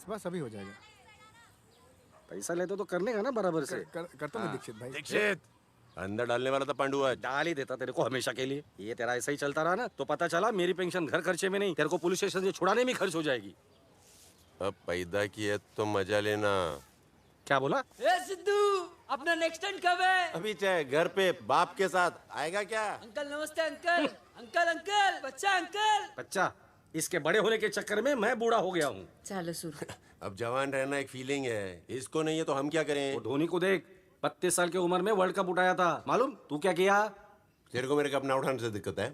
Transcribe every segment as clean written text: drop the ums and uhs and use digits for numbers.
बस बस अभी हो जाएगा। पैसा लेते तो करने का ना बराबर से। करता हूँ दीक्षित भाई। दीक्षित, अंदर डालने वाला था पांडु आज। डाल ही देता तेरे को हमेशा के लिए। ये तेरा ऐसा ही चलता रहा ना तो पता चला मेरी पेंशन घर खर्चे में नहीं, तेरे को पुलिस स्टेशन से छुड़ाने में खर्च हो जाएगी। अब पैदा किया तो मजा लेना। क्या बोला? ए सिद्धू, अपना नेक्स्ट टाइम कब है? अभी चाहे घर पे बाप के साथ आएगा क्या? अंकल नमस्ते अंकल। अंकल अंकल, बच्चा अंकल। बच्चा, इसके बड़े होने के चक्कर में मैं बूढ़ा हो गया हूँ। चलो शुरू। अब जवान रहना एक फीलिंग है, इसको नहीं है तो हम क्या करें? वो धोनी को देख, 32 साल की उम्र में वर्ल्ड कप उठाया था, मालूम? तू क्या किया? तेरे को मेरे कप ना उठाने से दिक्कत है?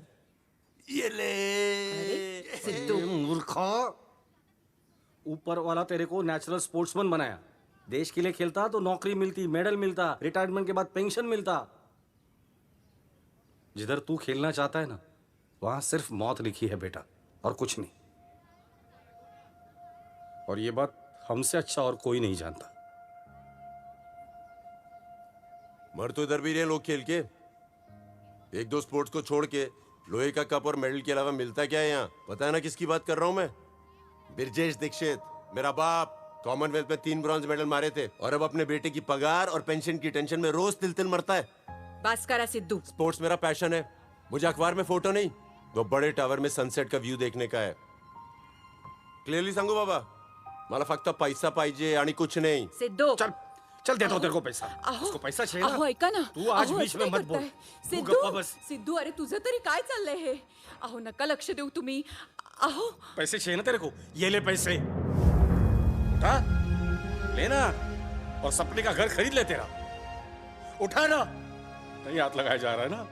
ये ले सिद्धू, मूर्खा, ऊपर वाला तेरे को नेचुरल स्पोर्ट्समैन बनाया। देश के लिए खेलता तो नौकरी मिलती, मेडल मिलता, रिटायरमेंट के बाद पेंशन मिलता। जिधर तू खेलना चाहता है ना, वहां सिर्फ मौत लिखी है बेटा, और कुछ नहीं। और ये बात हमसे अच्छा और कोई नहीं जानता। मर तो इधर भी रहे लोग खेल के। एक दो स्पोर्ट्स को छोड़ के लोहे का कप और मेडल के अलावा मिलता क्या है यहाँ? पता है ना किसकी बात कर रहा हूँ मैं? ब्रिजेश दीक्षित, मेरा बाप कॉमनवेल्थ में 3 ब्रॉन्ज मेडल मारे थे और अब अपने बेटे की पगार और पेंशन की टेंशन में रोज तिल तिल मरता है। बस करा सिद्धू। स्पोर्ट्स मेरा पैशन है। मुझे अखबार में फोटो नहीं, वो बड़े टावर में सनसेट का व्यू देखने का है। क्लियरली सांगू बाबा, मला फक्त पैसा पाहिजे आणि कुछ नहीं। सिद्धू, चल चल, देता हूं तेरे को पैसा। अहो, उसको पैसा चाहिए अहो ना? ऐका ना, तू आज अहो, बीच असं में काय मत बोल। करताय? तू सिद्धू, गप्पा बस। सिद्धू, अरे तुझं तरी काय चाललंय हे? अहो नका लक्ष देऊ तुम्ही। अहो पैसे चाहिए ना तेरे को? ये ले पैसे, उठा लेना और सपने का घर खरीद ले तेरा। उठा ना, नहीं हाथ लगाया जा रहा है ना?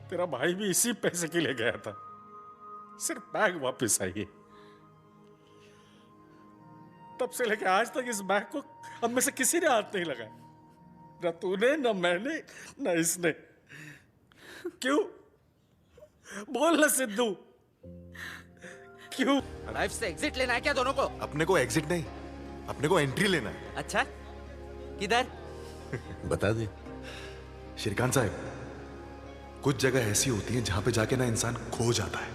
तेरा भाई भी इसी पैसे के लिए गया था, सिर्फ बैग वापस आई है। तब से लेके आज तक इस बैग को हम में से किसी ने हाथ नहीं लगाया, न तूने, न मैंने, न इसने। क्यों? बोल ना सिद्धू, क्यों? लाइफ से एग्जिट लेना है क्या दोनों को? अपने को एग्जिट नहीं, अपने को एंट्री लेना है। अच्छा, किधर? बता दे। श्रीकांत साहब, कुछ जगह ऐसी होती है जहां पे जाके ना इंसान खो जाता है,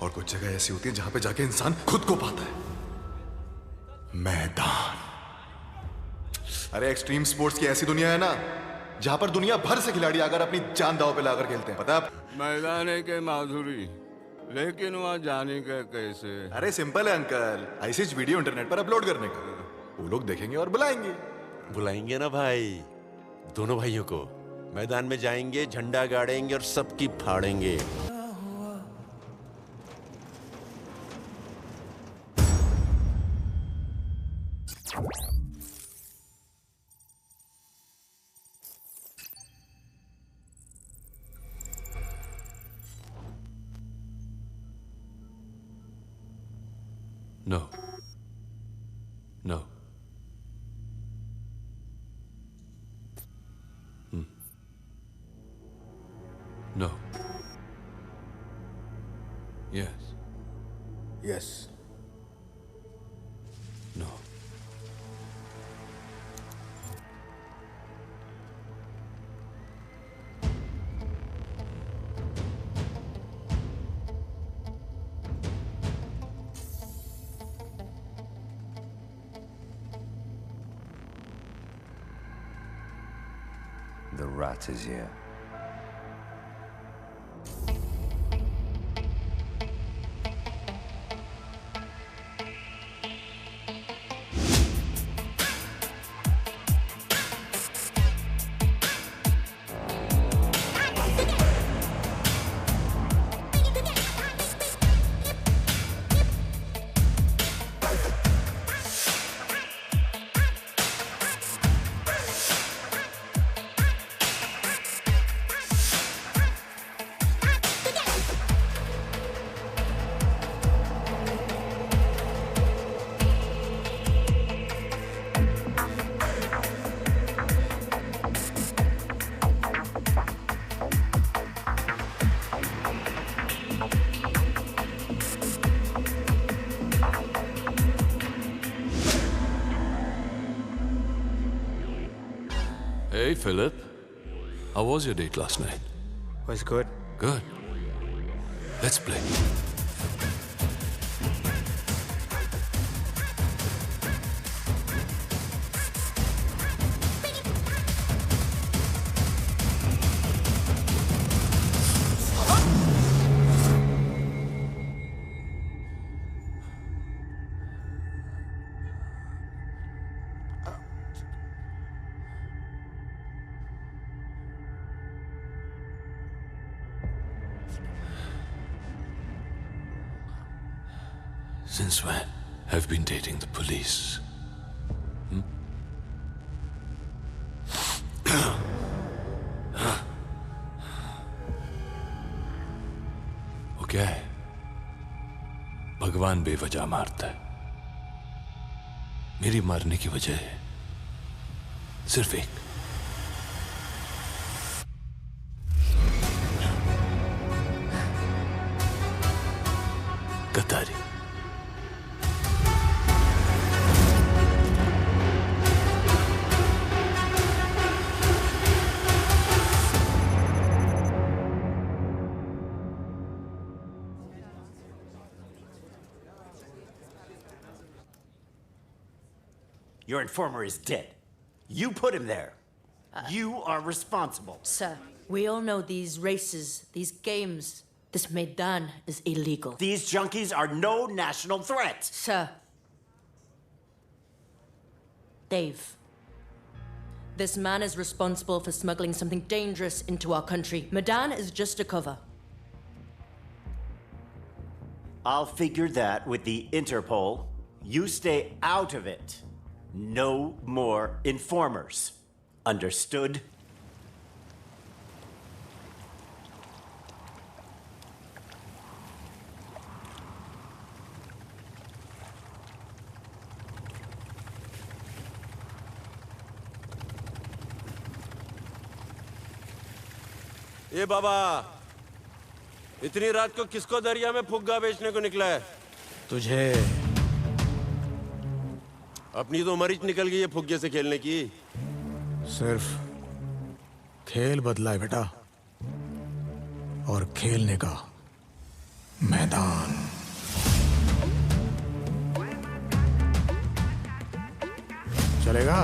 और कुछ जगह ऐसी होती है जहां पे जाके इंसान खुद को पाता है। मैदान। अरे एक्सट्रीम स्पोर्ट्स की ऐसी दुनिया है ना जहां पर दुनिया भर से खिलाड़ी आकर अपनी जान दांव पे लाकर खेलते हैं, पता है आप? मैदान के माधुरी, लेकिन वहां जाने का कैसे? अरे सिंपल है अंकल, ऐसी वीडियो इंटरनेट पर अपलोड करने का। वो लोग देखेंगे और बुलाएंगे। बुलाएंगे ना भाई, दोनों भाइयों को। मैदान में जाएंगे, झंडा गाड़ेंगे और सबकी फाड़ेंगे। No. No. No. Yes. Yes. No. The rat is here. Hey, Philip. How was your date last night? Was good. Good. Let's play. Since when have been dating the police? वो क्या है? भगवान बेवजह मारता है। मेरी मारने की वजह है सिर्फ एक। गद्दारी। Your informer is dead. You put him there. You are responsible. Sir, we all know these races, these games, this Maidan is illegal. These junkies are no national threat. Sir. Dave. This man is responsible for smuggling something dangerous into our country. Maidan is just a cover. I'll figure that with the Interpol. You stay out of it. No more informers. Understood? ये बाबा, इतनी रात को किसको दरिया में फुग्गा बेचने को निकला है? तुझे। अपनी तो मरीज निकल गई है फुग्गे से खेलने की। सिर्फ खेल बदला है बेटा, और खेलने का मैदान। चलेगा?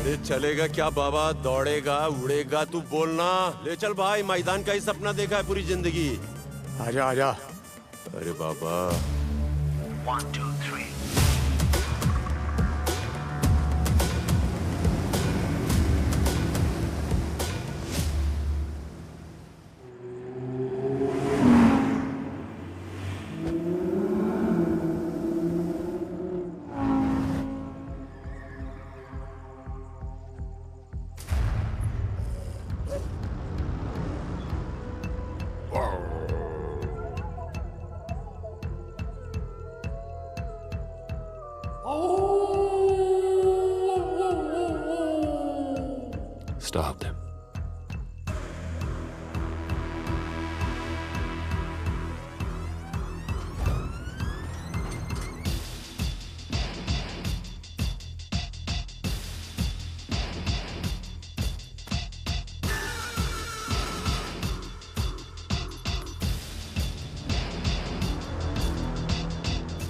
अरे चलेगा क्या बाबा, दौड़ेगा उड़ेगा, तू बोलना। ले चल भाई, मैदान का ही सपना देखा है पूरी जिंदगी। आजा आजा। अरे बाबा। 1, 2, 3. Stop them.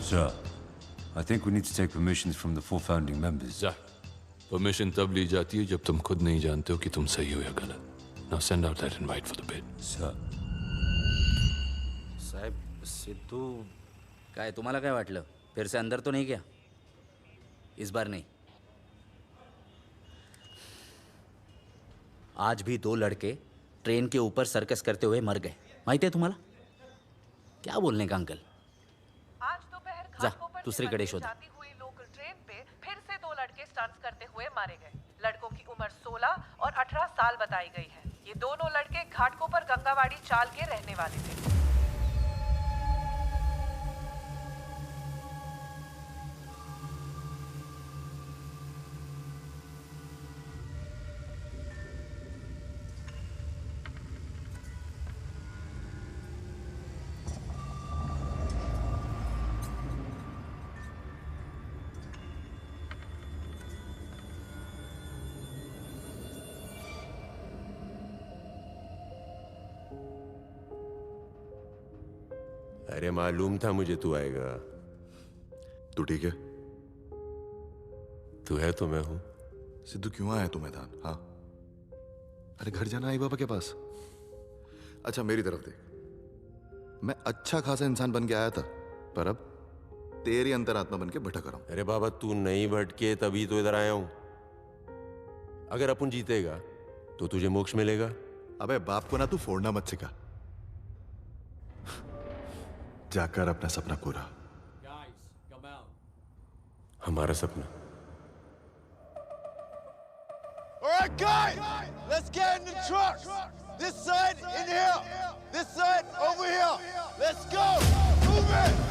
Sir, I think we need to take permissions from the 4 founding members. जा, परमिशन तब ली जाती है जब तुम खुद नहीं जानते हो कि तुम सही हो या गलत. Now send out that invite for the bid. Sir. साहेब, सिद्धू काय तुम्हाला काय वाटलं? फिर से अंदर तो नहीं गया? इस बार नहीं. आज भी 2 लड़के ट्रेन के ऊपर सर्कस करते हुए मर गए. माहिती आहे तुम्हाला? क्या बोलने का अंकल? जा दुसरीकडे शोधा. लोकल ट्रेन पे फिर से 2 लड़के स्टंट्स करते हुए मारे गए. लड़कों की उम्र 16 और 18 साल बताई गई है. ये दोनों लड़के घाटकोपर गंगावाड़ी चाल के रहने वाले थे. अरे मालूम था मुझे तू आएगा. तू ठीक है? तू है तो मैं हूं. सिद्धू क्यों आया तू मैदान? हाँ, अरे घर जाना आई बाबा के पास. अच्छा मेरी तरफ देख, मैं अच्छा खासा इंसान बन के आया था, पर अब तेरी अंतरात्मा बन के भटक रहा हूं. अरे बाबा तू नहीं भटके तभी तो इधर आया हूं. अगर अपन जीतेगा तो तुझे मोक्ष मिलेगा. अबे बाप को ना तू फोड़ना मत सिखा. जाकर अपना सपना पूरा। हमारा सपना। All right, guys, let's get in the trucks. This side in here, this side over here. Let's go. Move it.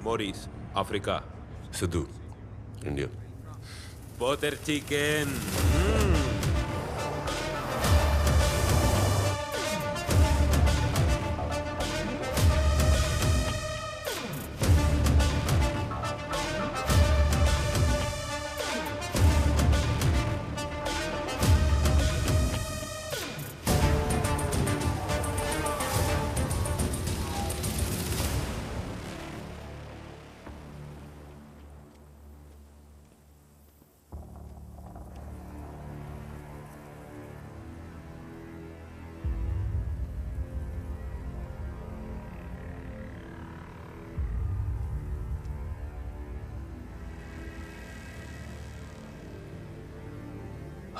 Maurice, Africa. Sidhu, India. Butter chicken.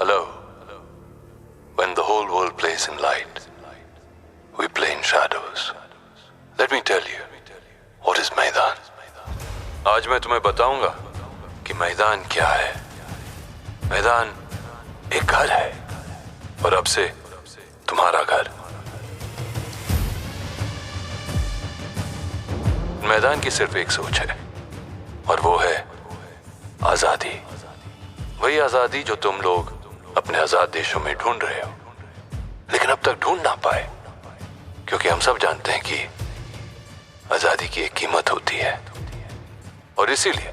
Hello. When the whole world plays in light, we play in shadows. Let me tell you, what is मैदान? आज मैं तुम्हें बताऊंगा कि मैदान क्या है। मैदान एक घर है और अब से तुम्हारा घर। मैदान की सिर्फ एक सोच है और वो है आजादी। वही आजादी जो तुम लोग अपने आजाद देशों में ढूंढ रहे हो, लेकिन अब तक ढूंढ ना पाए, क्योंकि हम सब जानते हैं कि आजादी की एक कीमत होती है। और इसीलिए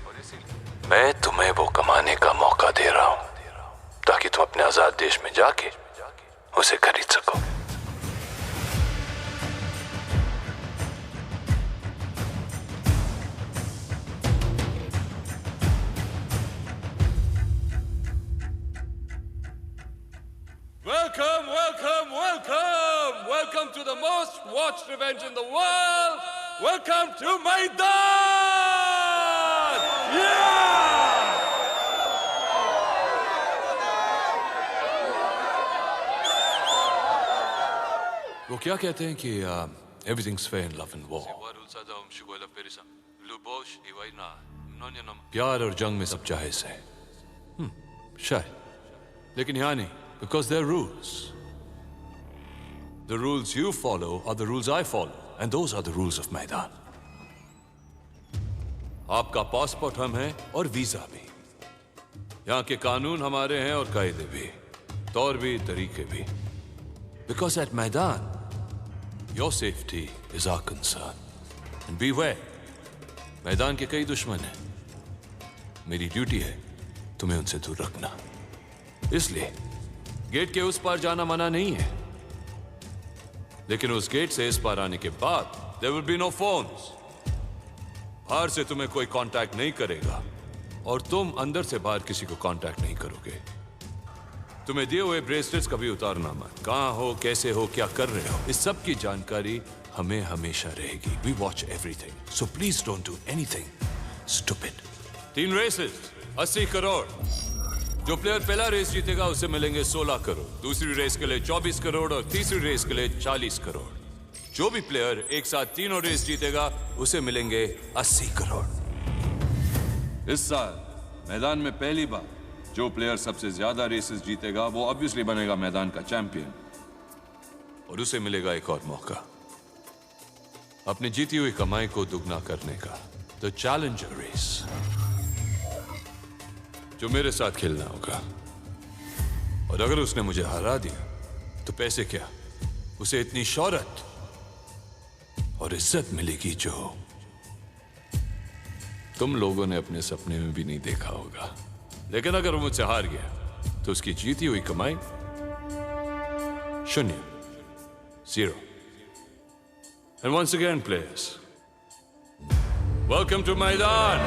मैं तुम्हें वो कमाने का मौका दे रहा हूं ताकि तुम अपने आजाद देश में जाके उसे खरीद सको। Welcome, welcome, welcome! Welcome to the most watched event in the world! Welcome to Maidan! Yeah! वो क्या कहते हैं कि everything's fair in love and war. प्यार और जंग में सब जायज है। शायद, लेकिन यहाँ नहीं, because there are rules. The rules you follow are the rules I follow, and those are the rules of मैदान। आपका पासपोर्ट हम हैं और वीजा भी। यहाँ के कानून हमारे हैं और कायदे भी, तौर भी, तरीके भी। Because at मैदान, your safety is our concern. And beware, मैदान के कई दुश्मन हैं। मेरी ड्यूटी है तुम्हें उनसे दूर रखना। इसलिए गेट के उस पार जाना मना नहीं है, लेकिन उस गेट से इस पार आने के बाद there will be no phones. बाहर से तुम्हें कोई कांटेक्ट नहीं करेगा और तुम अंदर से बाहर किसी को कांटेक्ट नहीं करोगे। तुम्हें दिए हुए ब्रेसलेट्स कभी उतारना मत। कहाँ हो, कैसे हो, क्या कर रहे हो, इस सब की जानकारी हमें हमेशा रहेगी। We watch everything, so please don't do anything stupid. 3 races, 80 crore. जो प्लेयर पहला रेस जीतेगा उसे मिलेंगे 16 करोड़, दूसरी रेस के लिए 24 करोड़ और तीसरी रेस के लिए 40 करोड़। जो भी प्लेयर एक साथ तीनों रेस जीतेगा उसे मिलेंगे 80 करोड़। इस साल मैदान में पहली बार जो प्लेयर सबसे ज्यादा रेसेस जीतेगा वो ऑब्वियसली बनेगा मैदान का चैंपियन, और उसे मिलेगा एक और मौका अपनी जीती हुई कमाई को दुगना करने का। द चैलेंजर रेस, जो मेरे साथ खेलना होगा। और अगर उसने मुझे हरा दिया तो पैसे क्या, उसे इतनी शोहरत और इज्जत मिलेगी जो तुम लोगों ने अपने सपने में भी नहीं देखा होगा। लेकिन अगर वो मुझसे हार गया तो उसकी जीती हुई कमाई 0। And once again, players, Welcome to Maidan.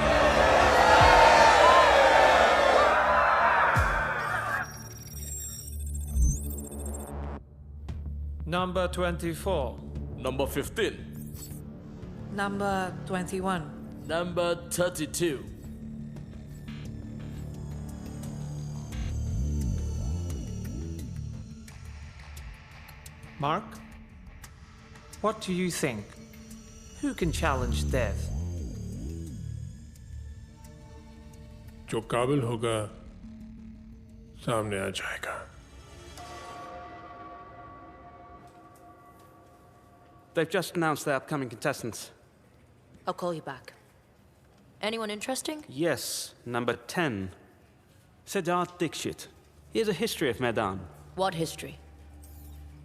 Number 24. Number 15. Number 21. Number 32. Mark, what do you think? Who can challenge death? जो काबिल होगा सामने आ जाएगा. They've just announced their upcoming contestants. I'll call you back. Anyone interesting? Yes, number 10. Siddharth Dixit. He has a history of Maidan. What history?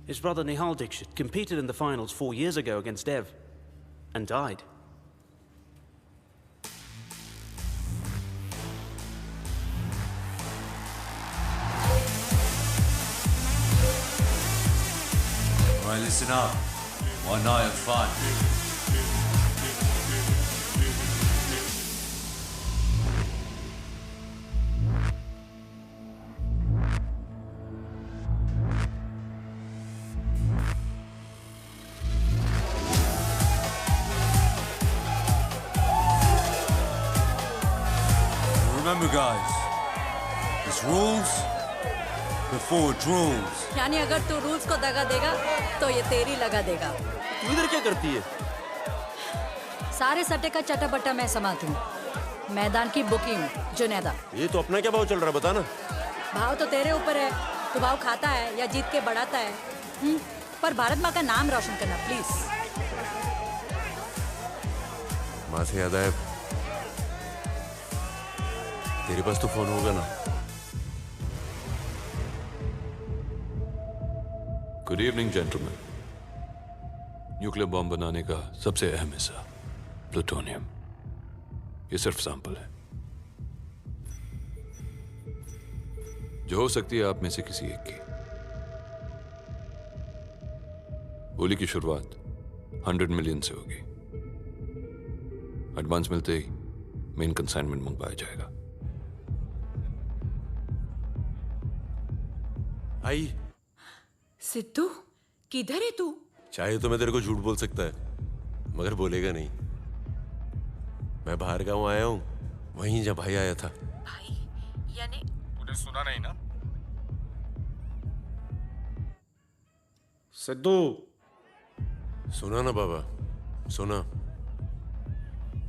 His brother Nihal Dixit competed in the finals 4 years ago against Dev and died. All right, listen up. One night of fun. Remember, guys, there's rules before drools. यानी अगर तू rules को दगा देगा तो ये तेरी लगा देगा. तू इधर क्या करती है? सारे सट्टे का चटापटा मैं संभालती हूँ. मैदान की बुकी हूँ, जुनैदा. ये तो अपना क्या भाव चल रहा है बता ना. भाव तो तेरे ऊपर है. तू भाव खाता है या जीत के बढ़ाता है. पर भारत माँ का नाम रोशन करना प्लीज. माँ से याद आया, तेरे पास तो फोन होगा ना. Good evening gentleman. Nuclear bomb बनाने का सबसे अहम हिस्सा प्लूटोनियम. ये सिर्फ सैंपल है जो हो सकती है आप में से किसी एक की. गोली की शुरुआत 100 मिलियन से होगी. एडवांस मिलते ही मेन कंसाइनमेंट मंगवाया जाएगा. आई सिद्धू, किधर है तू? चाहे तो मैं तेरे को झूठ बोल सकता है, मगर बोलेगा नहीं. मैं बाहर गांव आया हूँ, वहीं जब भाई आया था. भाई यानी तूने सुना नहीं ना? सिद्धू. सुना ना बाबा, सुना.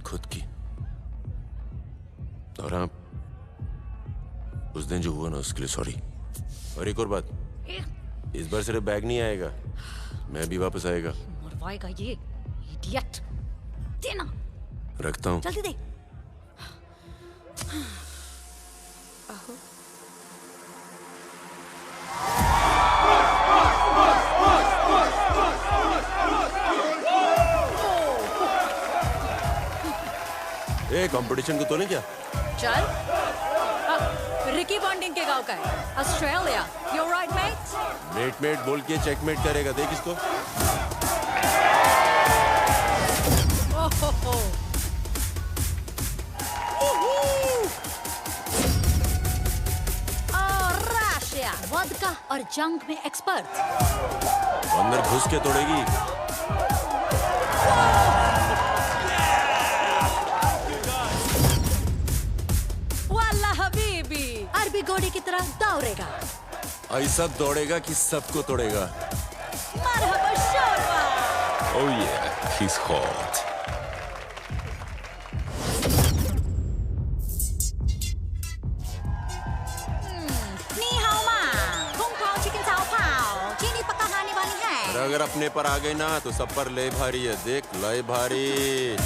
खुद की. और हाँ, उस दिन जो हुआ ना उसके लिए सॉरी. और एक और बात, इस बार सिर्फ बैग नहीं आएगा, मैं भी वापस आएगा. मरवाएगा ये इडियट. देना. रखता हूँ. जल्दी दे. ए कंपटीशन को तो नहीं क्या? चल. रिकी बॉन्डिंग के गांव का है, Australia. You right mate? Mate बोल के चेकमेट करेगा. देख इसको. रशिया वोडका और जंग में एक्सपर्ट. अंदर घुस के तोड़ेगी. वाला हबीबी अरबी घोड़े की तरह दौड़ेगा. ऐसा दौड़ेगा कि सबको तोड़ेगा. मरहबा शोरबा. Oh yeah, he's hot. नी हाओ मा. कुंग पाओ चिकन चाओ पाओ. चीनी पक्का खाने वाली है. अगर अपने पर आ गई ना तो सब पर ले भारी है. देख ले भारी.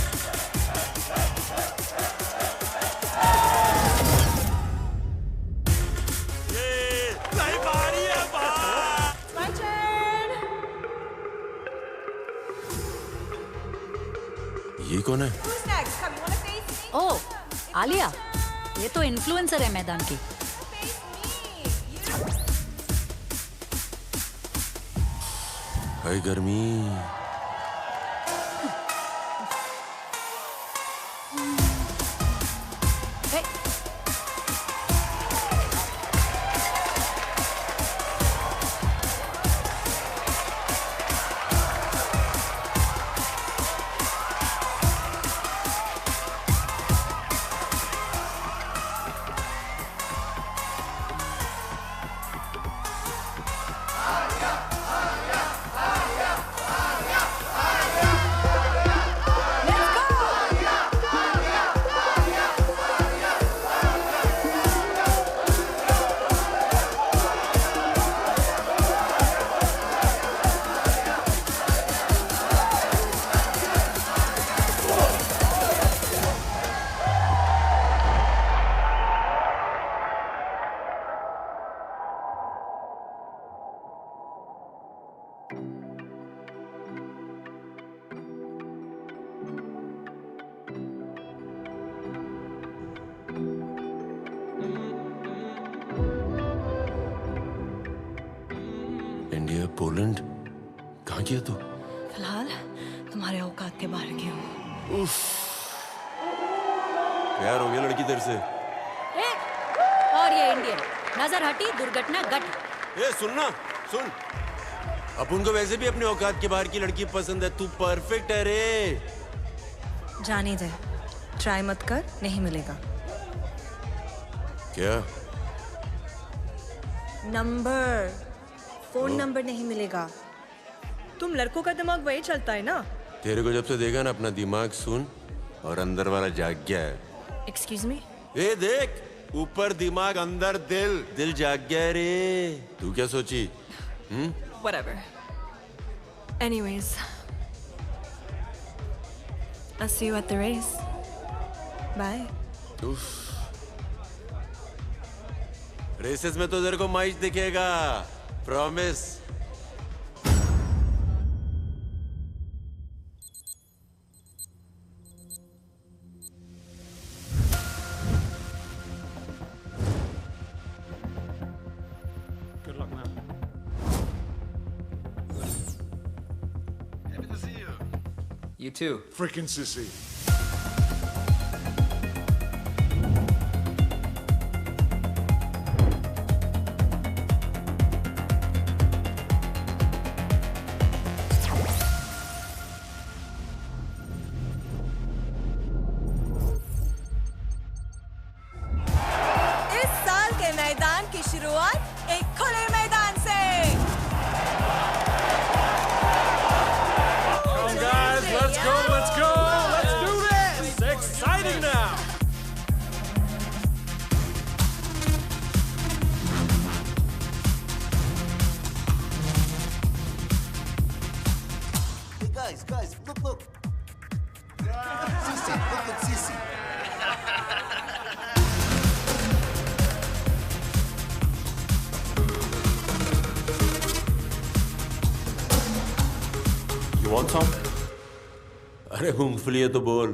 ये कौन है? ओह, आलिया. ये तो इन्फ्लुएंसर है मैदान की. हाय गर्मी. पोलैंड कहाँ किया तू? फिलहाल तुम्हारे औकात के बाहर की हूँ। प्यार हो गया लड़की तेरे से? और ये इंडियन नजर हटी दुर्घटना घट। ए सुनना सुन, अपन को वैसे भी अपने औकात के बाहर की लड़की पसंद है, तू परफेक्ट है रे। जाने दे, ट्राई मत कर, नहीं मिलेगा। क्या? नंबर, फोन नंबर नहीं मिलेगा। तुम लड़कों का दिमाग वही चलता है ना? तेरे को जब से देखा ना अपना दिमाग सुन और अंदर वाला जाग गया है। Excuse me? ए देख, ऊपर दिमाग अंदर दिल, दिल जाग गया है रे। तू क्या सोची? Whatever. Anyways, I'll see you at the race. Bye. Races में तो तेरे को माइच दिखेगा, promise. Good luck, man. Happy to see you. You too. Freaking sissy. इस साल के मैदान की शुरुआत एक खुले मैदान से। Come on, guys, let's go, let's go, let's do this. It's exciting now. Hey guys, look. Sissy, look at Sissy. You want some? अरे मूंगफली है तो बोल।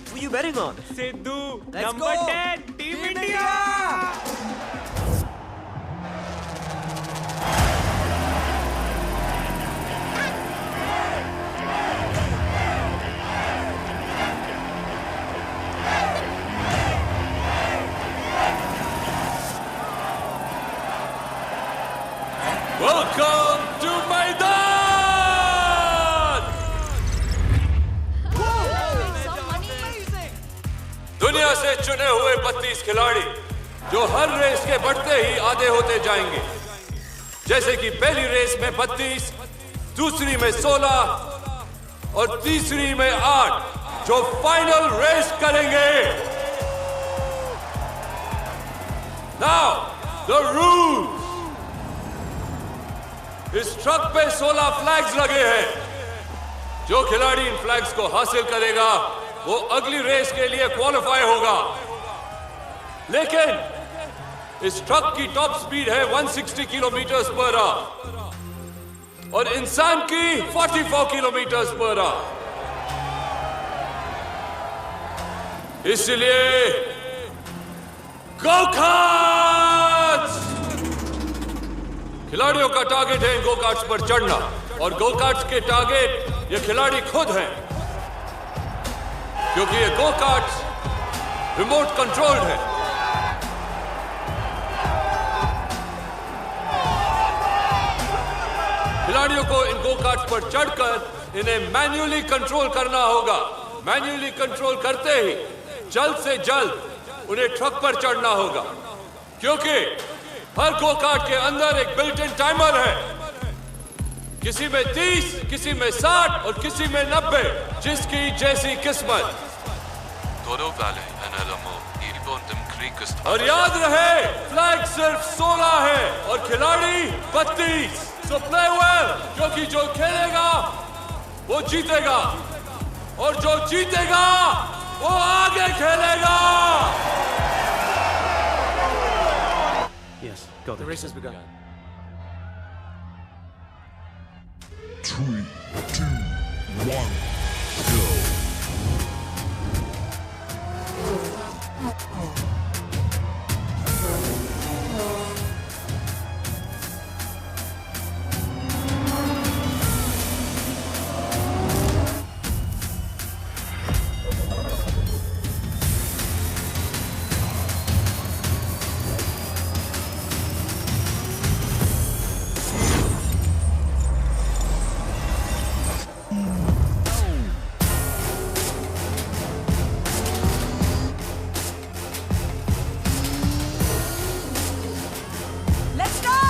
Who you betting on? Sidhu, Let's number go. 10, Team India! Welcome to मैदान! दुनिया से चुने हुए 32 खिलाड़ी जो हर रेस के बढ़ते ही आधे होते जाएंगे, जैसे कि पहली रेस में 32, दूसरी में 16 और तीसरी में 8, जो फाइनल रेस करेंगे। Now, the rules. इस ट्रक पे 16 फ्लैग्स लगे हैं। जो खिलाड़ी इन फ्लैग्स को हासिल करेगा वो अगली रेस के लिए क्वालिफाई होगा। लेकिन इस ट्रक की टॉप स्पीड है 160 किलोमीटर पर आवर और इंसान की 44 किलोमीटर पर आवर। इसलिए गो कार्ट्स! खिलाड़ियों का टारगेट है गो कार्ट्स पर चढ़ना और गो कार्ट्स के टारगेट ये खिलाड़ी खुद हैं, क्योंकि ये गो कार्ट्स रिमोट कंट्रोल्ड है। खिलाड़ियों को इन गो कार्ट्स पर चढ़कर इन्हें मैन्युअली कंट्रोल करना होगा। मैन्युअली कंट्रोल करते ही जल्द से जल्द उन्हें ट्रक पर चढ़ना होगा। क्योंकि हर गो कार्ड के अंदर एक बिल्ट इन टाइमर है। किसी में 30, किसी में 60 और किसी में 90, जिसकी जैसी किस्मत। और याद रहे, फ्लैग सिर्फ 16 है और खिलाड़ी 32। सो प्ले वेल, क्योंकि जो खेलेगा वो जीतेगा और जो जीतेगा वो आगे खेलेगा। Yes, go. The race has begun. 3, 2, 1, go. Let's go!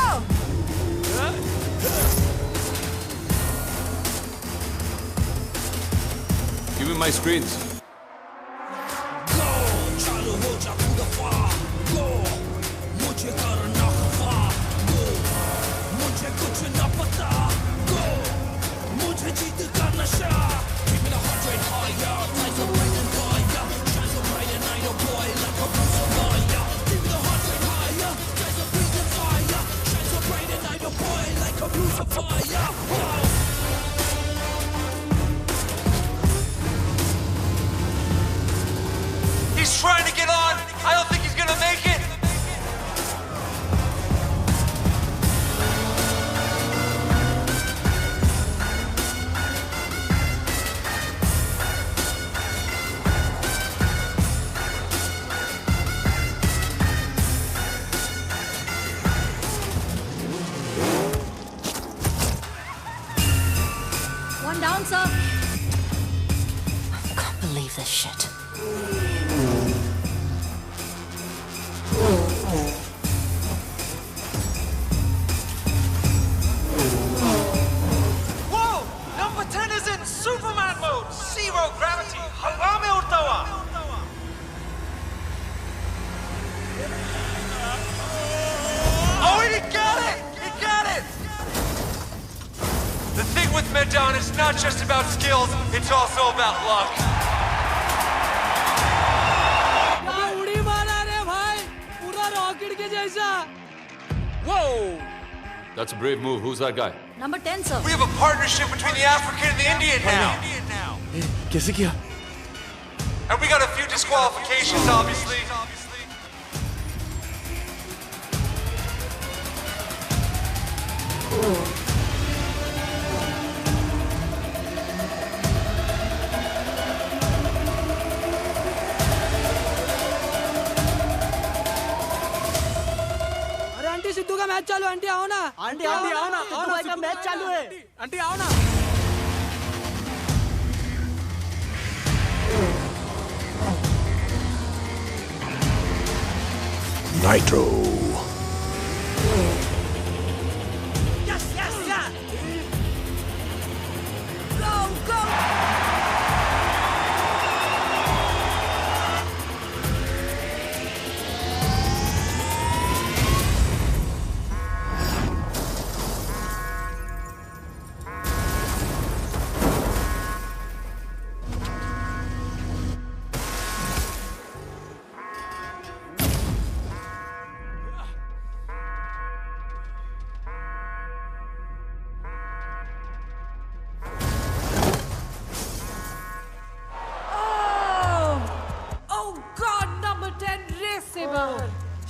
Give me my screens. He's trying to get on. I don't think he's gonna make it. One down, sir. I can't believe this shit. Whoa! Number 10 is in Superman mode. Zero gravity. हवा में उड़ता हुआ. Oh, he got it! He got it! The thing with Medan is not just about skills, it's also about luck. उड़ी मारा रे भाई, पूरा rocket के जैसा। Whoa! That's a brave move. Who's that guy? Number 10, sir. We have a partnership between the African and the Indian now. कैसे किया? And we got a few disqualifications, obviously. अरे आंटी सिद्धू का मैच चालू, aunty आओ ना। Aunty आओ ना, सिद्धू भाई का मैच चालू है। आंटी आओ ना। Nitro. Yes, yes, yes. Go, go.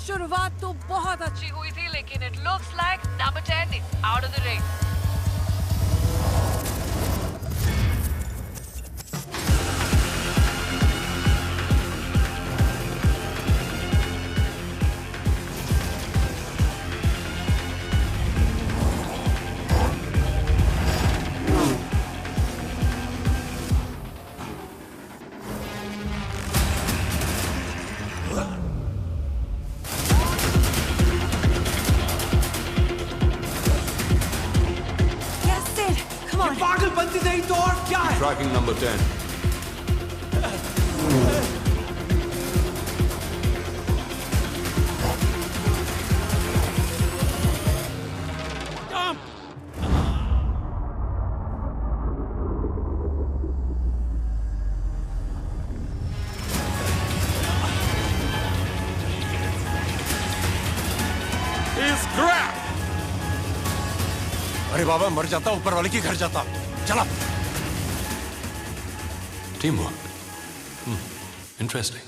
शुरुआत तो बहुत अच्छी हुई थी, लेकिन it looks like number 10 is out of the race. जानते नहीं तो और क्या है? Tracking number 10. अरे बाबा, मर जाता ऊपर वाले की घर जाता। चला। Teamwork. Interesting.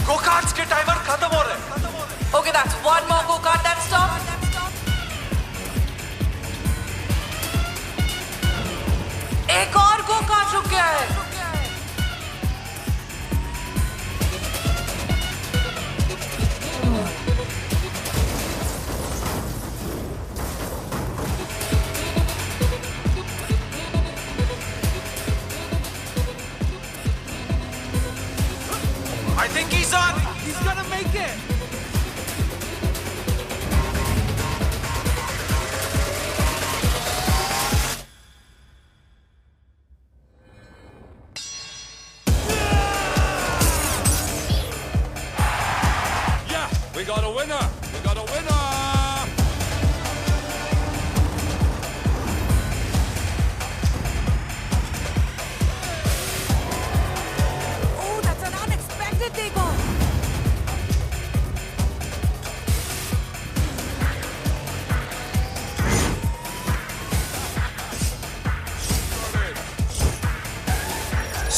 Go-karts के टाइमर खत्म हो रहे हैं। Okay, that's one more go-kart that stopped. एक और go-kart रुक गया है। I think he's on. He's gonna make it. Yeah, we got a winner. We got a winner. Oh, that's an unexpected takeoff.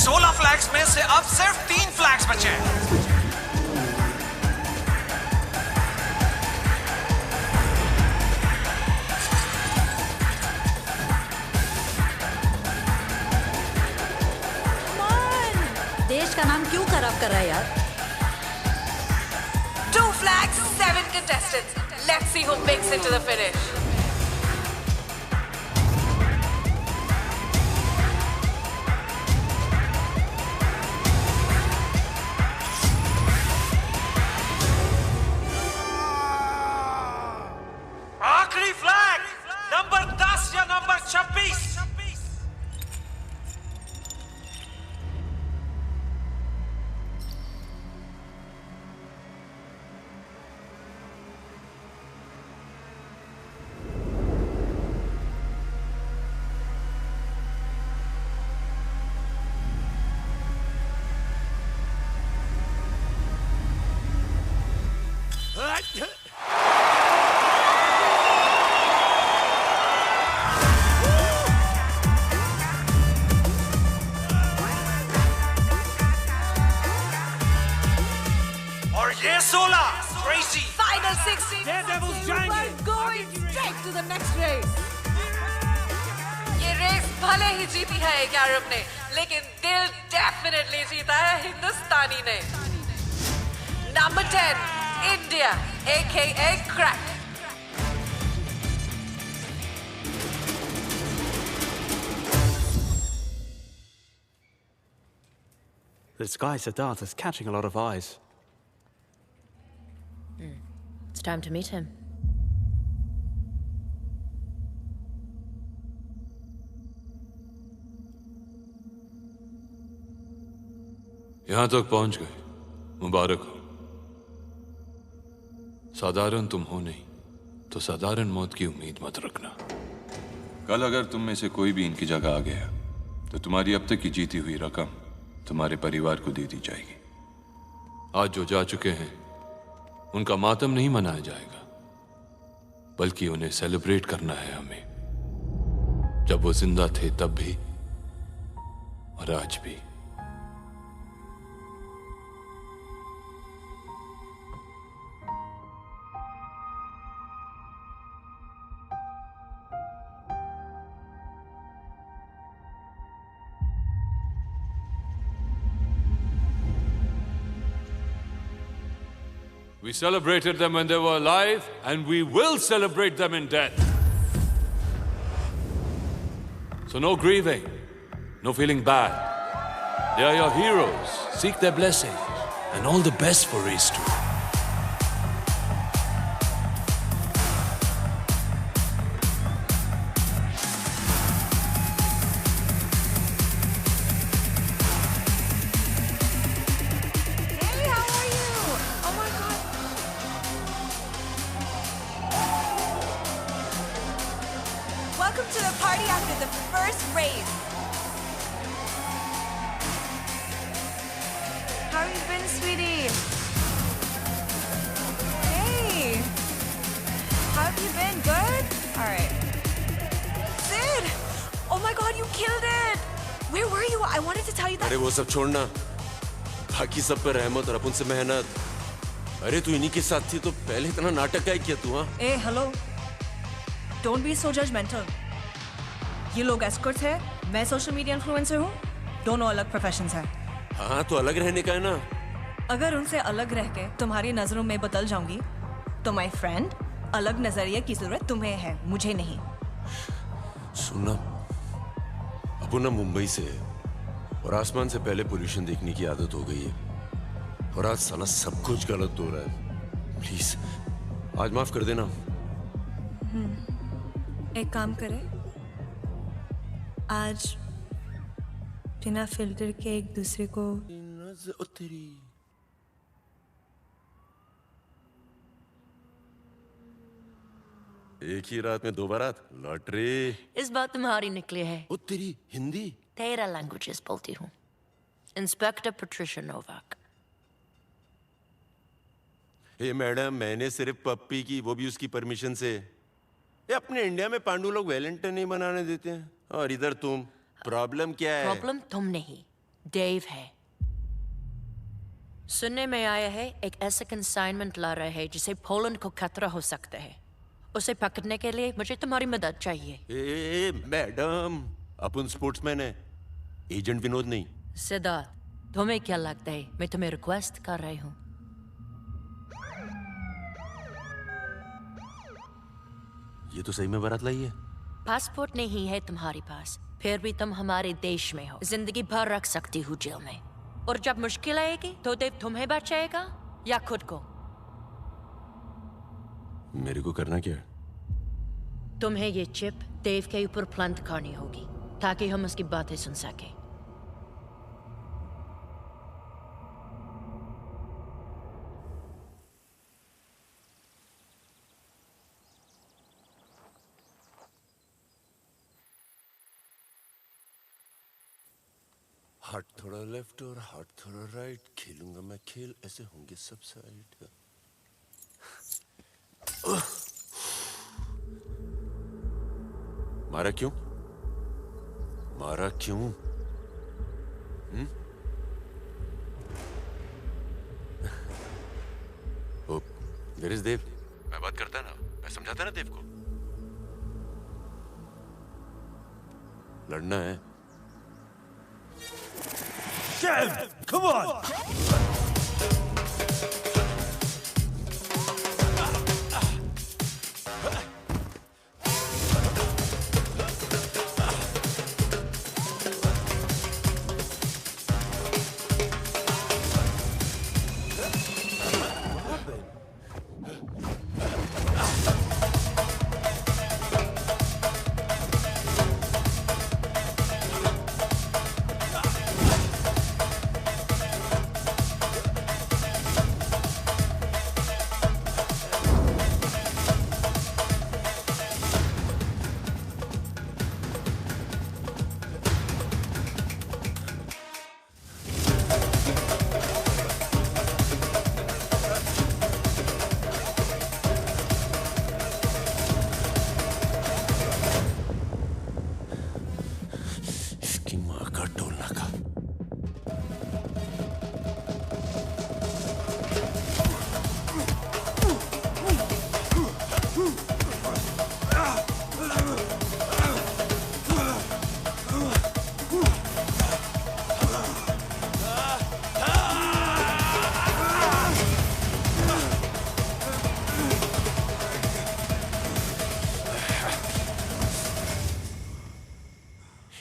सोलह फ्लैग्स में से अब सिर्फ 3 फ्लैग्स बचे हैं। देश का नाम क्यों खराब कर रहा है यार? 2 flags, 7 contestants. Let's see who makes it to the finish. आखिरी फ्लैग नंबर 10 या नंबर 26। और ये 16 crazy Final 16. Daredevils We're जाएंगे। going straight to the next race. ये रेस भले ही जीती है एक अरब ने, लेकिन दिल डेफिनेटली जीता है हिंदुस्तानी ने। Number 10, India, aka Crack. This guy Siddharth is catching a lot of eyes. It's time to meet him. यहां तक पहुंच गए, मुबारक हो। साधारण तुम हो नहीं तो साधारण मौत की उम्मीद मत रखना। कल अगर तुम में से कोई भी इनकी जगह आ गया तो तुम्हारी अब तक की जीती हुई रकम तुम्हारे परिवार को दे दी जाएगी। आज जो जा चुके हैं उनका मातम नहीं मनाया जाएगा, बल्कि उन्हें सेलिब्रेट करना है हमें, जब वो जिंदा थे तब भी और आज भी। We celebrated them when they were alive, and we will celebrate them in death. So no grieving, no feeling bad. They are your heroes. Seek their blessing. And all the best for race 2. Welcome to the party after the first race. How have you been, sweetie? Hey. How have you been? Good? All right. Sid! Oh my God, you killed it! Where were you? I wanted to tell you that. अरे वो सब छोड़ना, बाकी सब पर रहमत और अपन से मेहनत। अरे तू इन्हीं के साथ थी तो पहले इतना नाटक क्या किया तू? हाँ? Hey, hello. Don't be so judgmental. ये लोग एस्कॉर्ट्स है, मैं सोशल मीडिया इन्फ्लुएंसर हूँ, दोनों अलग प्रोफेशंस हैं। हाँ तो अलग रहने का है ना। अगर उनसे अलग रह के तुम्हारी नजरों में बदल जाऊंगी, तो माय फ्रेंड, अलग नजरिए की जरूरत तुम्हें है, मुझे नहीं। सुनना, अपन ना मुंबई से और आसमान से पहले पोल्यूशन देखने की आदत हो गई है, और आज साला सब कुछ गलत हो रहा है। प्लीज आज माफ कर देना। एक काम करे, आज बिना फिल्टर के एक दूसरे को एक ही रात में 2 बारात, लॉटरी। इस बात तुम्हारी निकली है। ओ तेरी हिंदी। 13 लैंग्वेजेस बोलती हूँ। Inspector Patricia Novak. Hey madam, मैंने सिर्फ पप्पी की, वो भी उसकी परमिशन से। ये अपने इंडिया में पांडु लोग वैलेंटाइन नहीं मनाने देते हैं, और इधर तुम। प्रॉब्लम क्या है? प्रॉब्लम तुम नहीं, डेव है। सुनने में आया है एक ऐसा कंसाइनमेंट ला रहे हैं जिसे पोलैंड को खतरा हो सकता है। उसे पकड़ने के लिए मुझे तुम्हारी मदद चाहिए। ए मैडम, अपन स्पोर्ट्समैन है, एजेंट विनोद नहीं। सिद्धार्थ, तुम्हें क्या लगता है मैं तुम्हें रिक्वेस्ट कर रही हूँ? ये तो सही में बारात लाई है। पासपोर्ट नहीं है तुम्हारे पास, फिर भी तुम हमारे देश में हो। जिंदगी भर रख सकती हूँ जेल में, और जब मुश्किल आएगी तो देव तुम्हें बचाएगा या खुद को? मेरे को करना क्या है? तुम्हें ये चिप देव के ऊपर प्लांट करनी होगी ताकि हम उसकी बातें सुन सके। हाथ थोड़ा लेफ्ट और हाथ थोड़ा राइट, खेलूंगा मैं खेल, ऐसे होंगे सब साइड। मारा क्यों? मारा क्यों? ओ, वेयर इज देव? मैं बात करता ना, मैं समझाता ना देव को। लड़ना है। Dev, come on!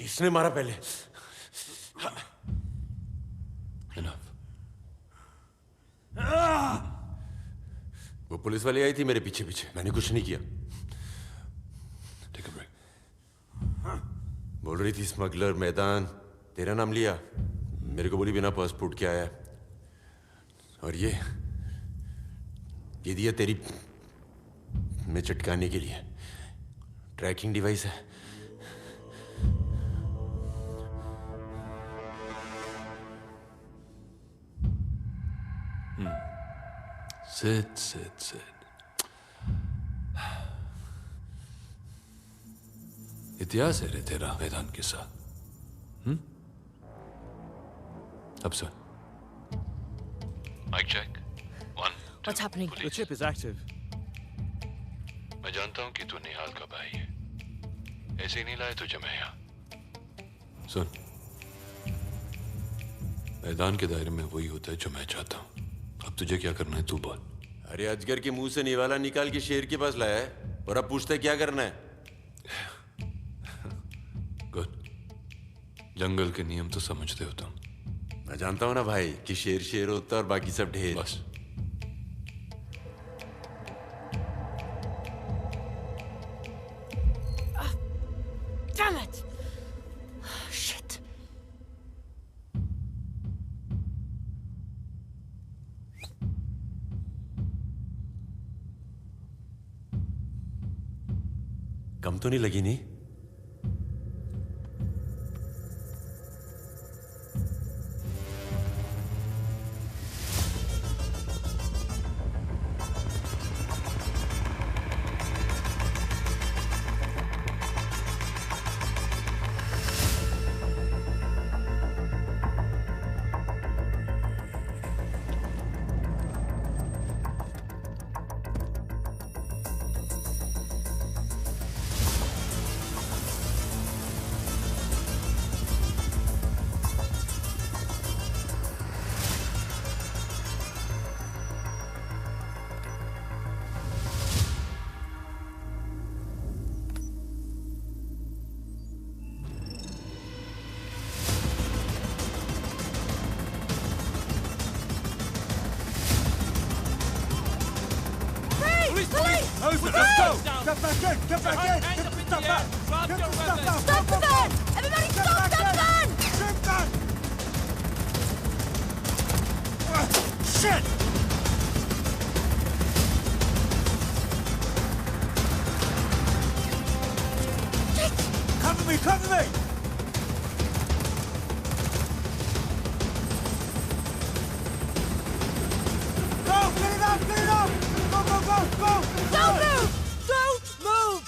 इसने मारा पहले। वो पुलिस वाली आई थी मेरे पीछे पीछे, मैंने कुछ नहीं किया। बोल रही थी स्मगलर मैदान, तेरा नाम लिया, मेरे को बोली बिना पासपोर्ट के आया, और ये दिया तेरी में चटकाने के लिए, ट्रैकिंग डिवाइस है। Sit. इतिहास है रे तेरा मैदान के साथ। अब सुन। Mike check 1 What's happening? The chip is active. मैं जानता हूं कि तू निहाल का भाई है, ऐसे ही नहीं लाए तुझे मैं यहाँ। सुन, मैदान के दायरे में वही होता है जो मैं चाहता हूँ। अब तुझे क्या करना है तू बोल। अरे अजगर के मुंह से निवाला निकाल के शेर के पास लाया है, और अब पूछते क्या करना है। गुड, जंगल के नियम तो समझते हो तुम। मैं जानता हूं ना भाई कि शेर शेर होता है और बाकी सब ढेर। बस Damn it! Shit. कम तो नहीं लगी नहीं? Get back in! Get the stuff out! Get the stuff out! Stop the van! Everybody stop the van! Shit! Cover me! Cover me! Go! Get it up! Get it up! Go! Go! Go! Go! Don't move! Don't move!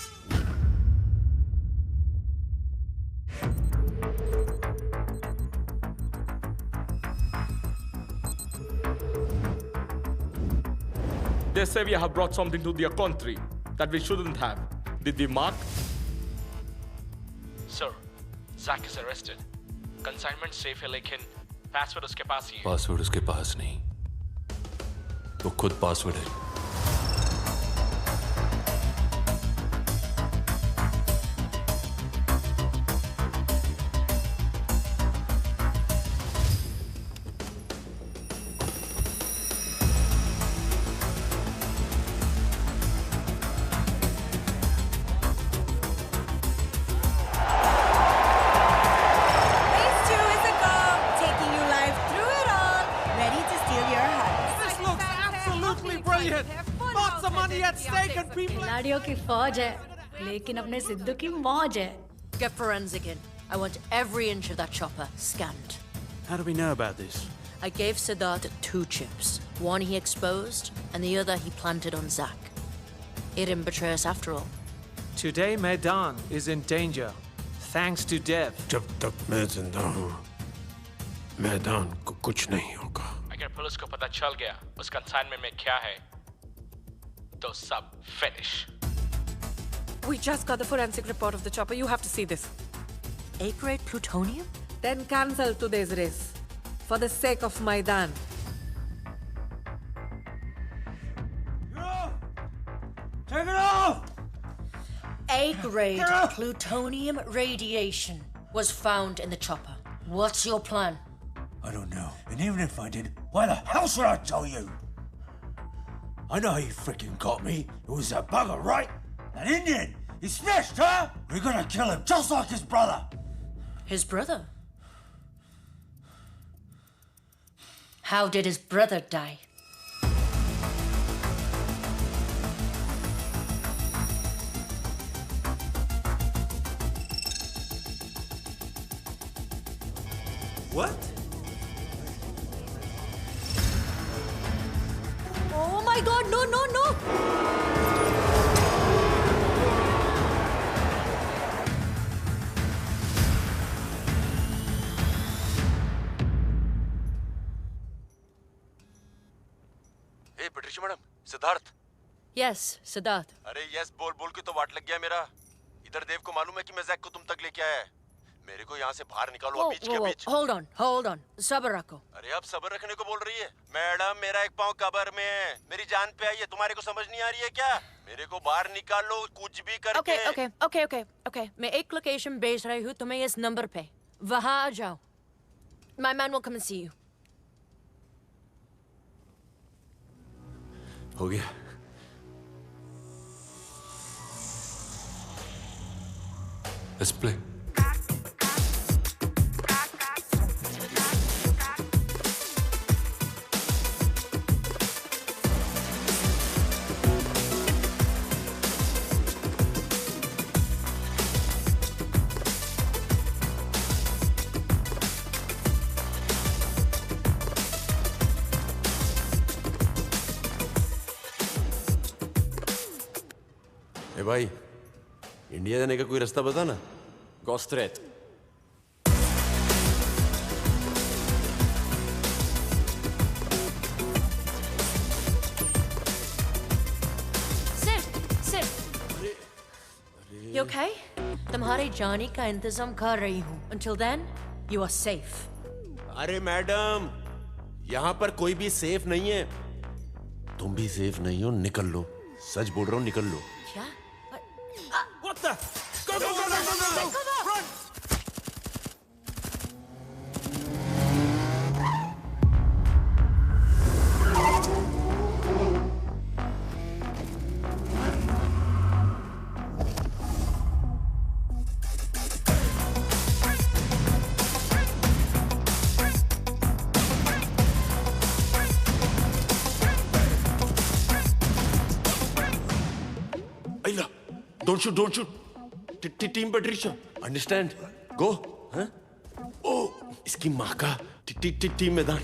They say we have brought something to their country that we shouldn't have. Did we mark? Sir, Zach is arrested. Consignment safe है लेकिन password उसके पास ही है. Password उसके पास नहीं, वो खुद password है। खिलाड़ियों की फौज है, लेकिन अपने सिद्धू की मौज है। Get forensic in. I want every inch of that chopper scanned. How do we know about this? I gave Siddharth 2 chips. One he exposed, and the other he planted on Zach. He didn't betray us after all. Today, Maidan is in danger, thanks to Dev. जब तक मैं जिंदा हूँ, मैदान को कुछ नहीं होगा। अगर पुलिस को पता चल गया उस कंसाइनमेंट में क्या है, तो सब finish. We just got the forensic report of the chopper. You have to see this. A-grade plutonium? Then cancel today's race for the sake of Maidan. Take it off! A-grade plutonium radiation was found in the chopper. What's your plan? I don't know. And even if I did, why the hell should I tell you? I know how you freaking got me. It was that bugger, right? That Indian. He snitched, huh? We're gonna kill him just like his brother. His brother? How did his brother die? What? Oh my God! No! No! No! Hey Patricia madam, Siddharth. Yes, Siddharth. अरे yes बोल बोल के तो वाट लग गया मेरा। इधर देव को मालूम है कि मैं जैक को तुम तक लेके आया है। मेरे को यहाँ से बाहर निकालो Whoa, बीच whoa, के whoa. बीच। Hold on. सब्र रखो। अरे अब सब्र रखने को बोल रही है मैडम? मेरा एक पाँव कब्र में है, मेरी जान पे आई है, तुम्हारे को समझ नहीं आ रही है क्या? मेरे को बाहर निकालो कुछ भी करके। Okay. मैं एक लोकेशन भेज रही हूँ तुम्हें इस नंबर पे। वहाँ आ जाओ। My man will come and see you. हो गया। Let's play. ए भाई, इंडिया जाने का कोई रास्ता बता ना। Gå straight. Sit. You okay? तुम्हारे जाने का इंतजाम कर रही हूँ। Until then, you are safe. अरे मैडम, यहाँ पर कोई भी सेफ नहीं है। तुम भी सेफ नहीं हो, निकल लो। सच बोल रहा हूँ, निकल लो। क्या? What the? Go! Run! Ayla, don't shoot. Team Patricia, understand? Go, huh? Oh, इसकी माँ का टीम मैदान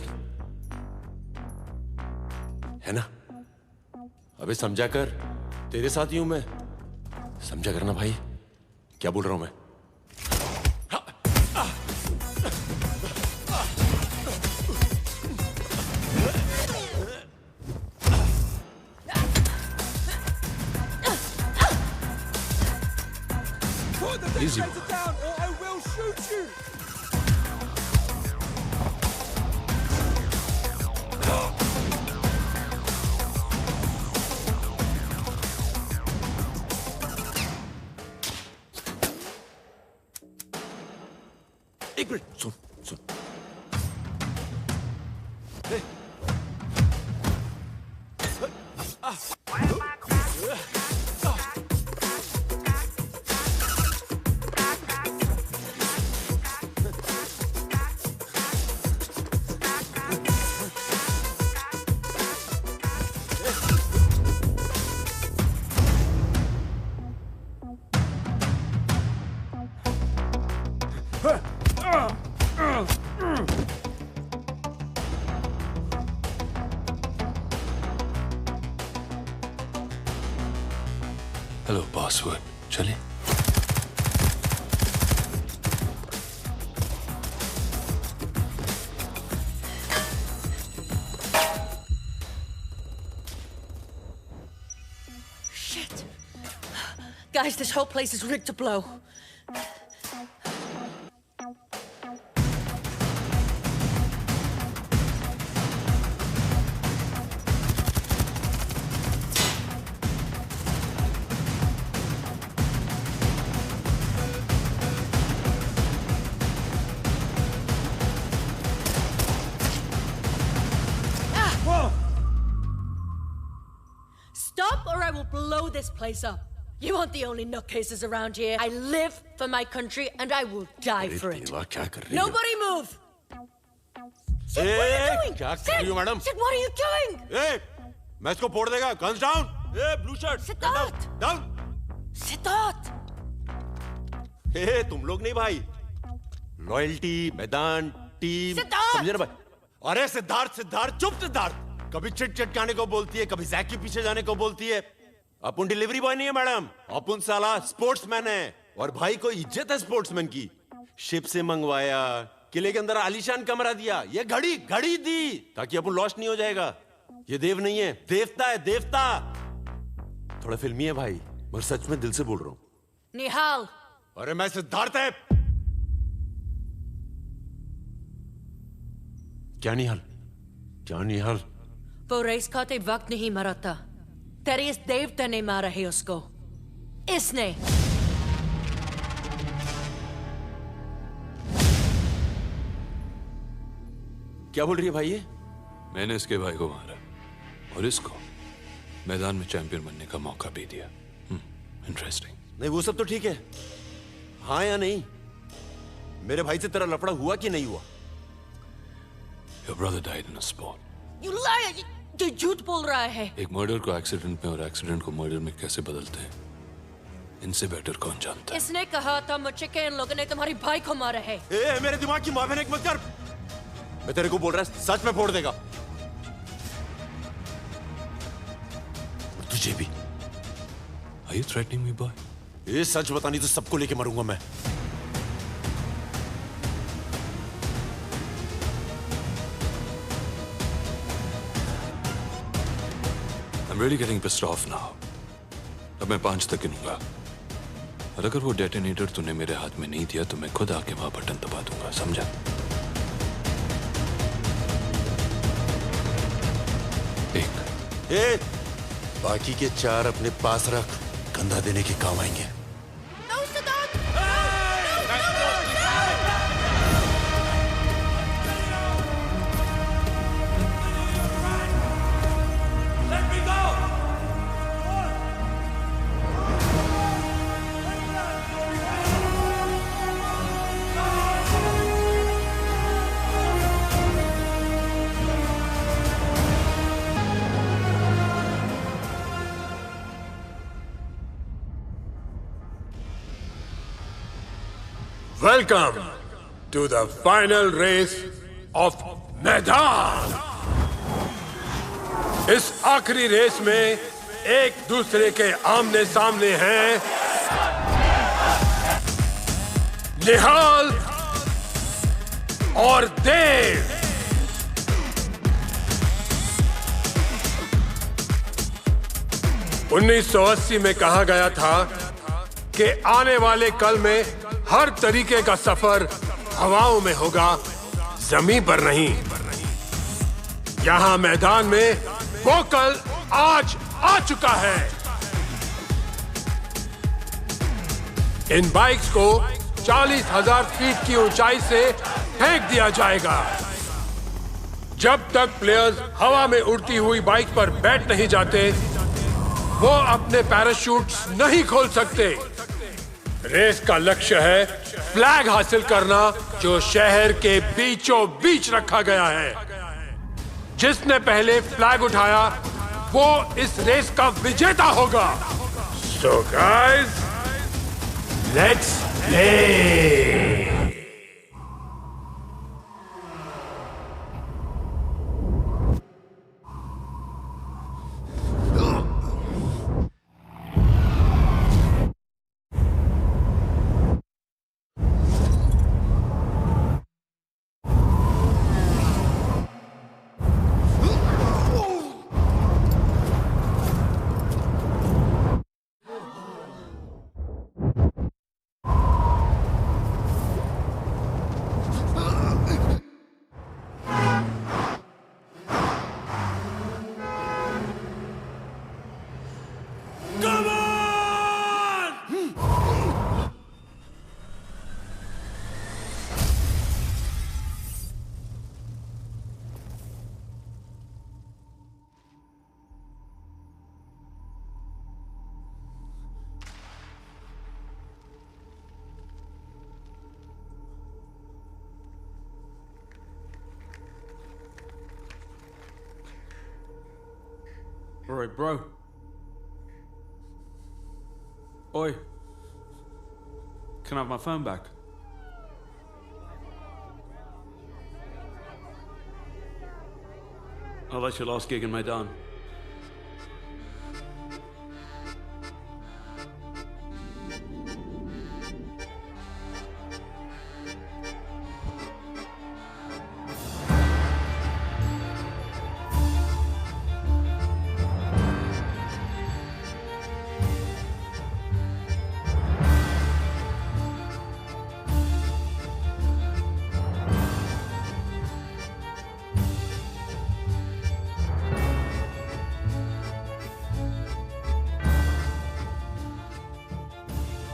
है ना? अबे समझा कर, तेरे साथ ही हूं मैं। समझा करना भाई, क्या बोल रहा हूं मैं? Easy. Down, or I will shoot you. एक मिनट, सुन। Hello, Bosswood. चले? Shit. Guys, this whole place is rigged to blow. blow this place up. You aren't the only nutcases around here. I live for my country and I will die for it. क्या कर रही हो? Nobody move! Sid, what are you doing? क्या कर रही हो, madam? Sid, what are you doing? मैं इसको फोड़ देगा. Guns down. Blue shirt. Siddharth. Down. Siddharth. तुम लोग नहीं भाई. Loyalty, मैदान, टीम. सिद्धार्थ. समझे ना भाई? अरे सिद्धार्थ, चुप सिद्धार्थ. कभी चिट चटकाने को बोलती है, कभी जैक के पीछे जाने को बोलती है. अपन डिलीवरी बॉय नहीं है मैडम. अपन साला स्पोर्ट्समैन है. और भाई को इज्जत है स्पोर्ट्समैन की. शिप से मंगवाया, किले के अंदर आलीशान कमरा दिया. ये घड़ी दी ताकि अपन लॉस्ट नहीं हो जाएगा. ये देव नहीं है, देवता है, देवता. थोड़ा फिल्मी है भाई, मगर सच में दिल से बोल रहा हूं. निहाल. अरे मैं सिद्धार्थ है. क्या निहाल? वो रेस खाते वक्त नहीं मरा था. तेरे इस देवता ने मारा है उसको. इसने. क्या बोल रही है भाई ये? मैंने इसके भाई को मारा और इसको मैदान में चैंपियन बनने का मौका भी दिया. इंटरेस्टिंग. नहीं वो सब तो ठीक है. हाँ या नहीं? मेरे भाई से तेरा लफड़ा हुआ कि नहीं हुआ? Your brother died in a sport. You liar! तू झूठ बोल रहा है. एक मर्डर को एक्सीडेंट में और एक्सीडेंट को मर्डर में कैसे बदलते हैं, इनसे बेटर कौन जानता है? इसने कहा था मुझे कि इन लोगों ने तुम्हारी भाई को मारा है. मेरे दिमाग की माफिया मत कर. मैं तेरे को बोल रहा है, सच में फोड़ देगा. और तुझे भी. Are you threatening me, boy? ये सच बतानी तो सबको लेके मरूंगा मैं. I'm really getting pissed off now. अब मैं 5 तक गिनूंगा और अगर वो डेटोनेटर तूने मेरे हाथ में नहीं दिया तो मैं खुद आके वहां बटन दबा दूंगा. समझा? बाकी के 4 अपने पास रख. कंधा देने के काम आएंगे. Welcome to the final race of मैदान. इस आखिरी रेस में एक दूसरे के आमने सामने हैं निहाल और देव. (1980) में कहा गया था कि आने वाले कल में हर तरीके का सफर हवाओं में होगा, जमीन पर नहीं. यहां मैदान में वो कल आज आ चुका है. इन बाइक्स को 40,000 फीट की ऊंचाई से फेंक दिया जाएगा. जब तक प्लेयर्स हवा में उड़ती हुई बाइक पर बैठ नहीं जाते, वो अपने पैराशूट्स नहीं खोल सकते. रेस का लक्ष्य है फ्लैग हासिल करना, जो शहर के बीचों बीच रखा गया है. जिसने पहले फ्लैग उठाया वो इस रेस का विजेता होगा. So guys, let's play. Alright, bro. Oi. Can I have my phone back? Oh, that's your last gig in Maidan.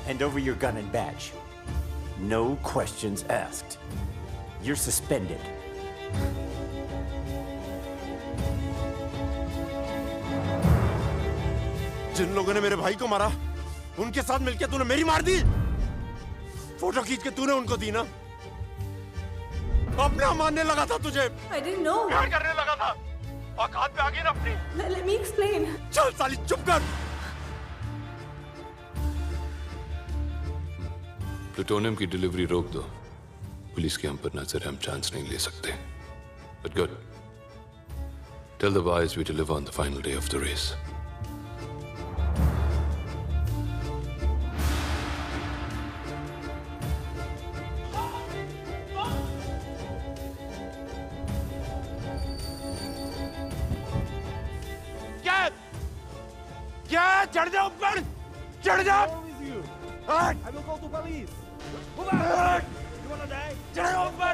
Hand over your gun and badge. No questions asked. You're suspended. जिन लोगों ने मेरे भाई को मारा, उनके साथ मिलकर तूने मेरी मार दी। फोटो खींच के तूने उनको दी ना। अपना मानने लगा था तुझे। I didn't know. प्यार करने लगा था। औकात पे आ गई ना अपनी। Let me explain. चल साली चुप कर। प्लूटोनियम की डिलीवरी रोक दो। पुलिस की हम पर नजर है, हम चांस नहीं ले सकते। But good. Tell the boys we deliver on the final day of the race. क्या? चढ़ जाओ ऊपर। चढ़ जाओ। I will call the police. Move out! You wanna die? चढ़ो ऊपर।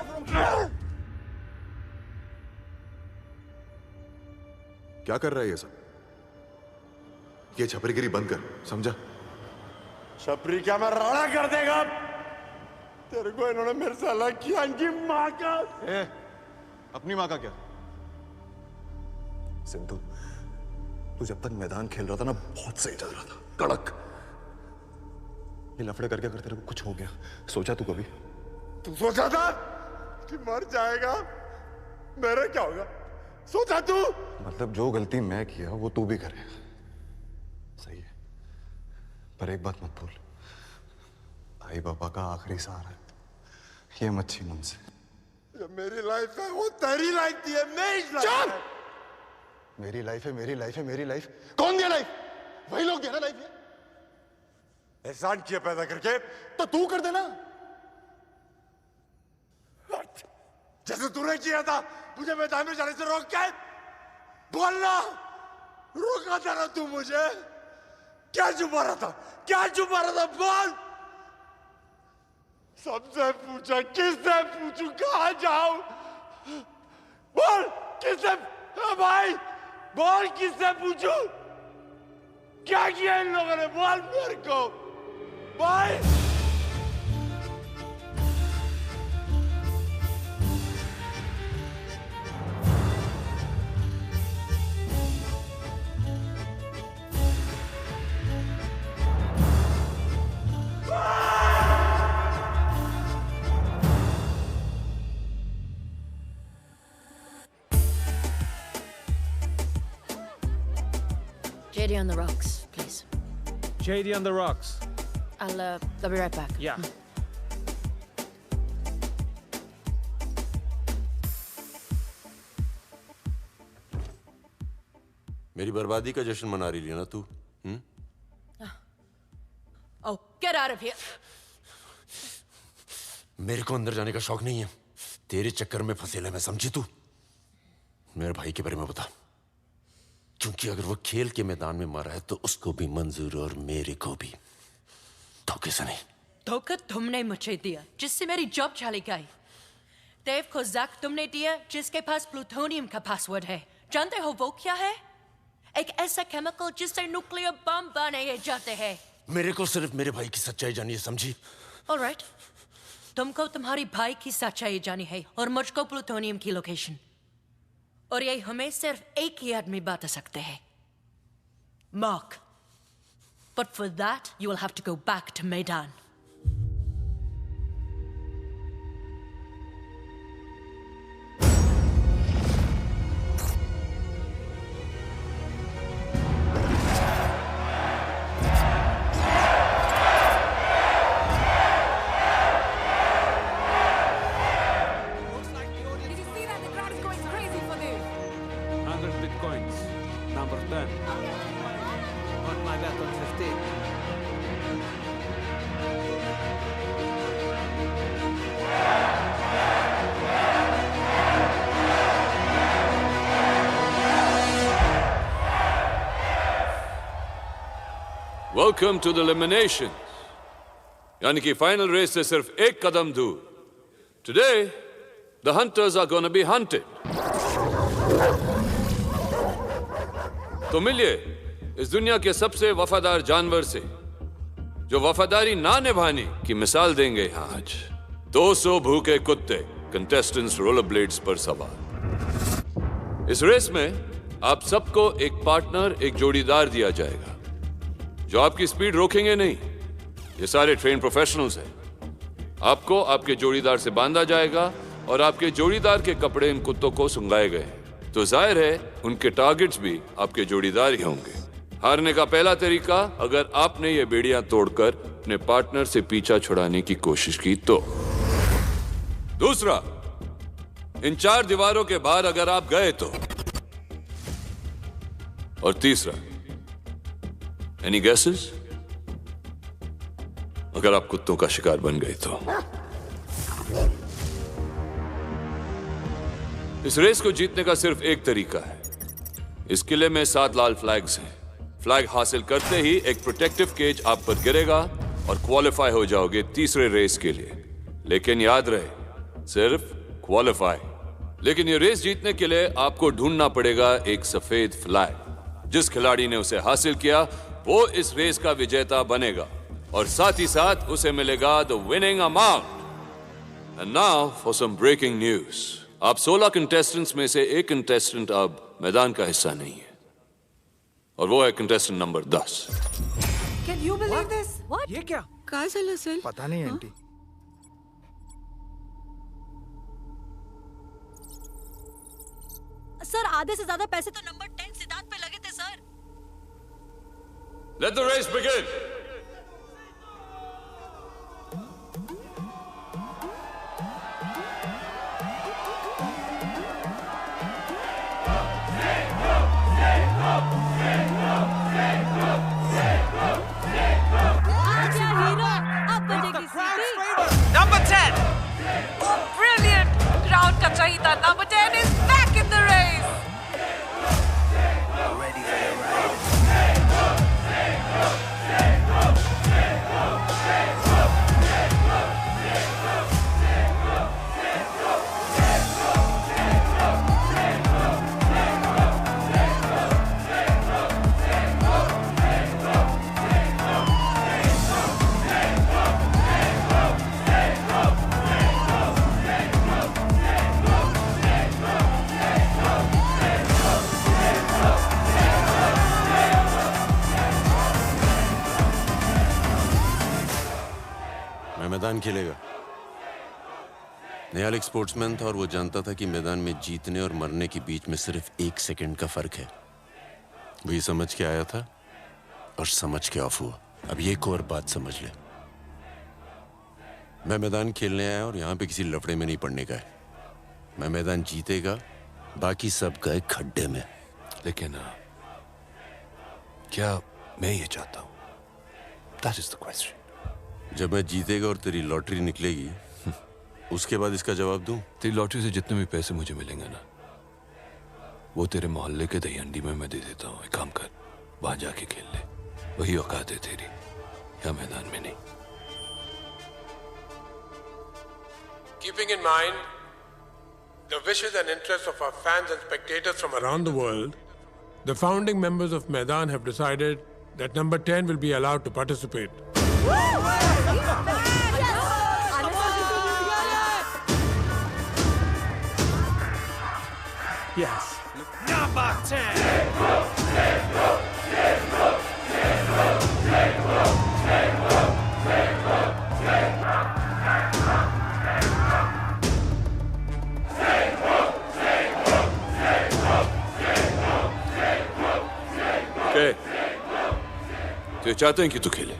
क्या कर रहा है ये सब? ये छपरीगिरी बंद कर, समझा? छपरी क्या मैं राणा कर देगा? तेरे को इन्होंने मेरे से अलग किया, इनकी माँ का। अपनी माँ का क्या? सिंधु, तू जब तक मैदान खेल रहा था ना, बहुत सही चल रहा था, कड़क। ये लफड़े करके अगर तेरे को कुछ हो गया, सोचा तू कभी? तू सोचा था कि मर जाएगा? मेरा क्या होगा? सोचा तू? मतलब जो गलती मैं किया वो तू भी करेगा, सही है। पर एक बात मत भूल, भाई बाबा का आखिरी सहारा है, ये मत छीन उनसे। ये मेरी लाइफ है, वो तेरी लाइफ थी, मेरी लाइफ है। मेरी लाइफ है, मेरी लाइफ है, मेरी लाइफ। कौन दिया लाइफ? वही लोग दिया ना लाइफ। एहसान किया पैदा करके तो तू कर देना, जैसे तूने किया था मुझे मैदान में जाने से रोक के। बोलना, रोका था ना तू मुझे? क्या छुपा रहा था? क्या छुपा रहा था? बोल। सबसे पूछा, किससे पूछूं, कहां जाऊं? बोल किससे? भाई बोल, किससे पूछूं? क्या किया इन लोगों ने? बोल मेरे को भाई। JD on the rocks, please. JD on the rocks. I'll be right back. Yeah. मेरी बर्बादी का जश्न मना रही है ना तू? Oh, get out of here. मेरे को अंदर जाने का शौक नहीं है। तेरे चक्कर में फंसेला मैं, समझी तू? मेरे भाई के बारे में बता, क्योंकि अगर वो खेल के मैदान में मारा है तो उसको भी मंजूर और मेरे को भी। धोखे से नहीं। धोखा तुमने मुझे दिया, जिससे मेरी जॉब चली गई। देव को जैक तुमने दिया, जिसके पास प्लूटोनियम का पासवर्ड है। जानते हो वो क्या है? एक ऐसा केमिकल जिससे न्यूक्लियर बम बनाए जाते हैं। मेरे को सिर्फ मेरे भाई की सच्चाई जानी है, समझी? ऑलराइट, तुमको तुम्हारी भाई की सच्चाई जानी है और मुझको प्लूटोनियम की लोकेशन। और ये हमें सिर्फ एक ही आदमी बता सकते हैं, mark. But for that, you will have to go back to Maidan. done. On my back on 15. Welcome to the elimination. यानी कि फाइनल रेस से सिर्फ एक कदम दूर. Today, the hunters are going to be hunted. तो मिलिए इस दुनिया के सबसे वफादार जानवर से, जो वफादारी ना निभाने की मिसाल देंगे यहाँ आज. 200 भूखे कुत्ते कंटेस्टेंट्स रोलर ब्लेड्स पर सवार. इस रेस में आप सबको एक पार्टनर, एक जोड़ीदार दिया जाएगा जो आपकी स्पीड रोकेंगे नहीं. ये सारे ट्रेन प्रोफेशनल्स हैं. आपको आपके जोड़ीदार से बांधा जाएगा और आपके जोड़ीदार के कपड़े इन कुत्तों को सुंघाए गए हैं. तो जाहिर है उनके टारगेट्स भी आपके जोड़ीदार ही होंगे. हारने का पहला तरीका, अगर आपने ये बेड़ियां तोड़कर अपने पार्टनर से पीछा छुड़ाने की कोशिश की तो. दूसरा, इन 4 दीवारों के बाहर अगर आप गए तो. और तीसरा, एनी गेसेस? अगर आप कुत्तों का शिकार बन गए तो. इस रेस को जीतने का सिर्फ एक तरीका है. इस किले में 7 लाल फ्लैग्स हैं. फ्लैग हासिल करते ही एक प्रोटेक्टिव केज आप पर गिरेगा और क्वालिफाई हो जाओगे तीसरे रेस के लिए. लेकिन याद रहे, सिर्फ क्वालिफाई. लेकिन ये रेस जीतने के लिए आपको ढूंढना पड़ेगा एक सफेद फ्लैग. जिस खिलाड़ी ने उसे हासिल किया वो इस रेस का विजेता बनेगा और साथ ही साथ उसे मिलेगा the winning amount. And now for some breaking news. आप 16 कंटेस्टेंट्स में से एक कंटेस्टेंट अब मैदान का हिस्सा नहीं है और वो है contestant number 10. Can you believe this? What? ये क्या? काय झालं असेल? पता नहीं आंटी. सर आधे से ज्यादा पैसे तो नंबर 10 सिद्धार्थ पे लगे थे sir. Let the race begin. Number 10. Brilliant. Crowd ka chahita. Number 10 is back in the race. Ready for the ride. मैदान खेलेगा. निहाल एक स्पोर्ट्समैन था और वो जानता था कि मैदान में जीतने और मरने के बीच में सिर्फ 1 सेकंड का फर्क है. वो ये समझ के आया था और समझ के ऑफ हुआ. अब ये एक और बात समझ ले, मैं मैदान खेलने आया और यहाँ पे किसी लफड़े में नहीं पड़ने का है. मैं मैदान जीतेगा, बाकी सब गए खड्डे में. लेकिन क्या मैं ये चाहता हूँ? That is the question. जब मैं जीतेगा और तेरी लॉटरी निकलेगी, उसके बाद इसका जवाब दूं? तेरी लॉटरी से जितने भी पैसे मुझे मिलेंगे ना, वो तेरे मोहल्ले के दही हंडी में मैं दे देता हूँ. एक काम कर, वहां जाके खेल ले. वही औकात है तेरी, या मैदान में नहीं. Keeping in mind the wishes and interests of our fans and spectators from around the world, the founding members of Maidan have decided that number 10 will be allowed to participate. Yes. Number 10. Okay. तो ये चाहते हैं कि तू खेले,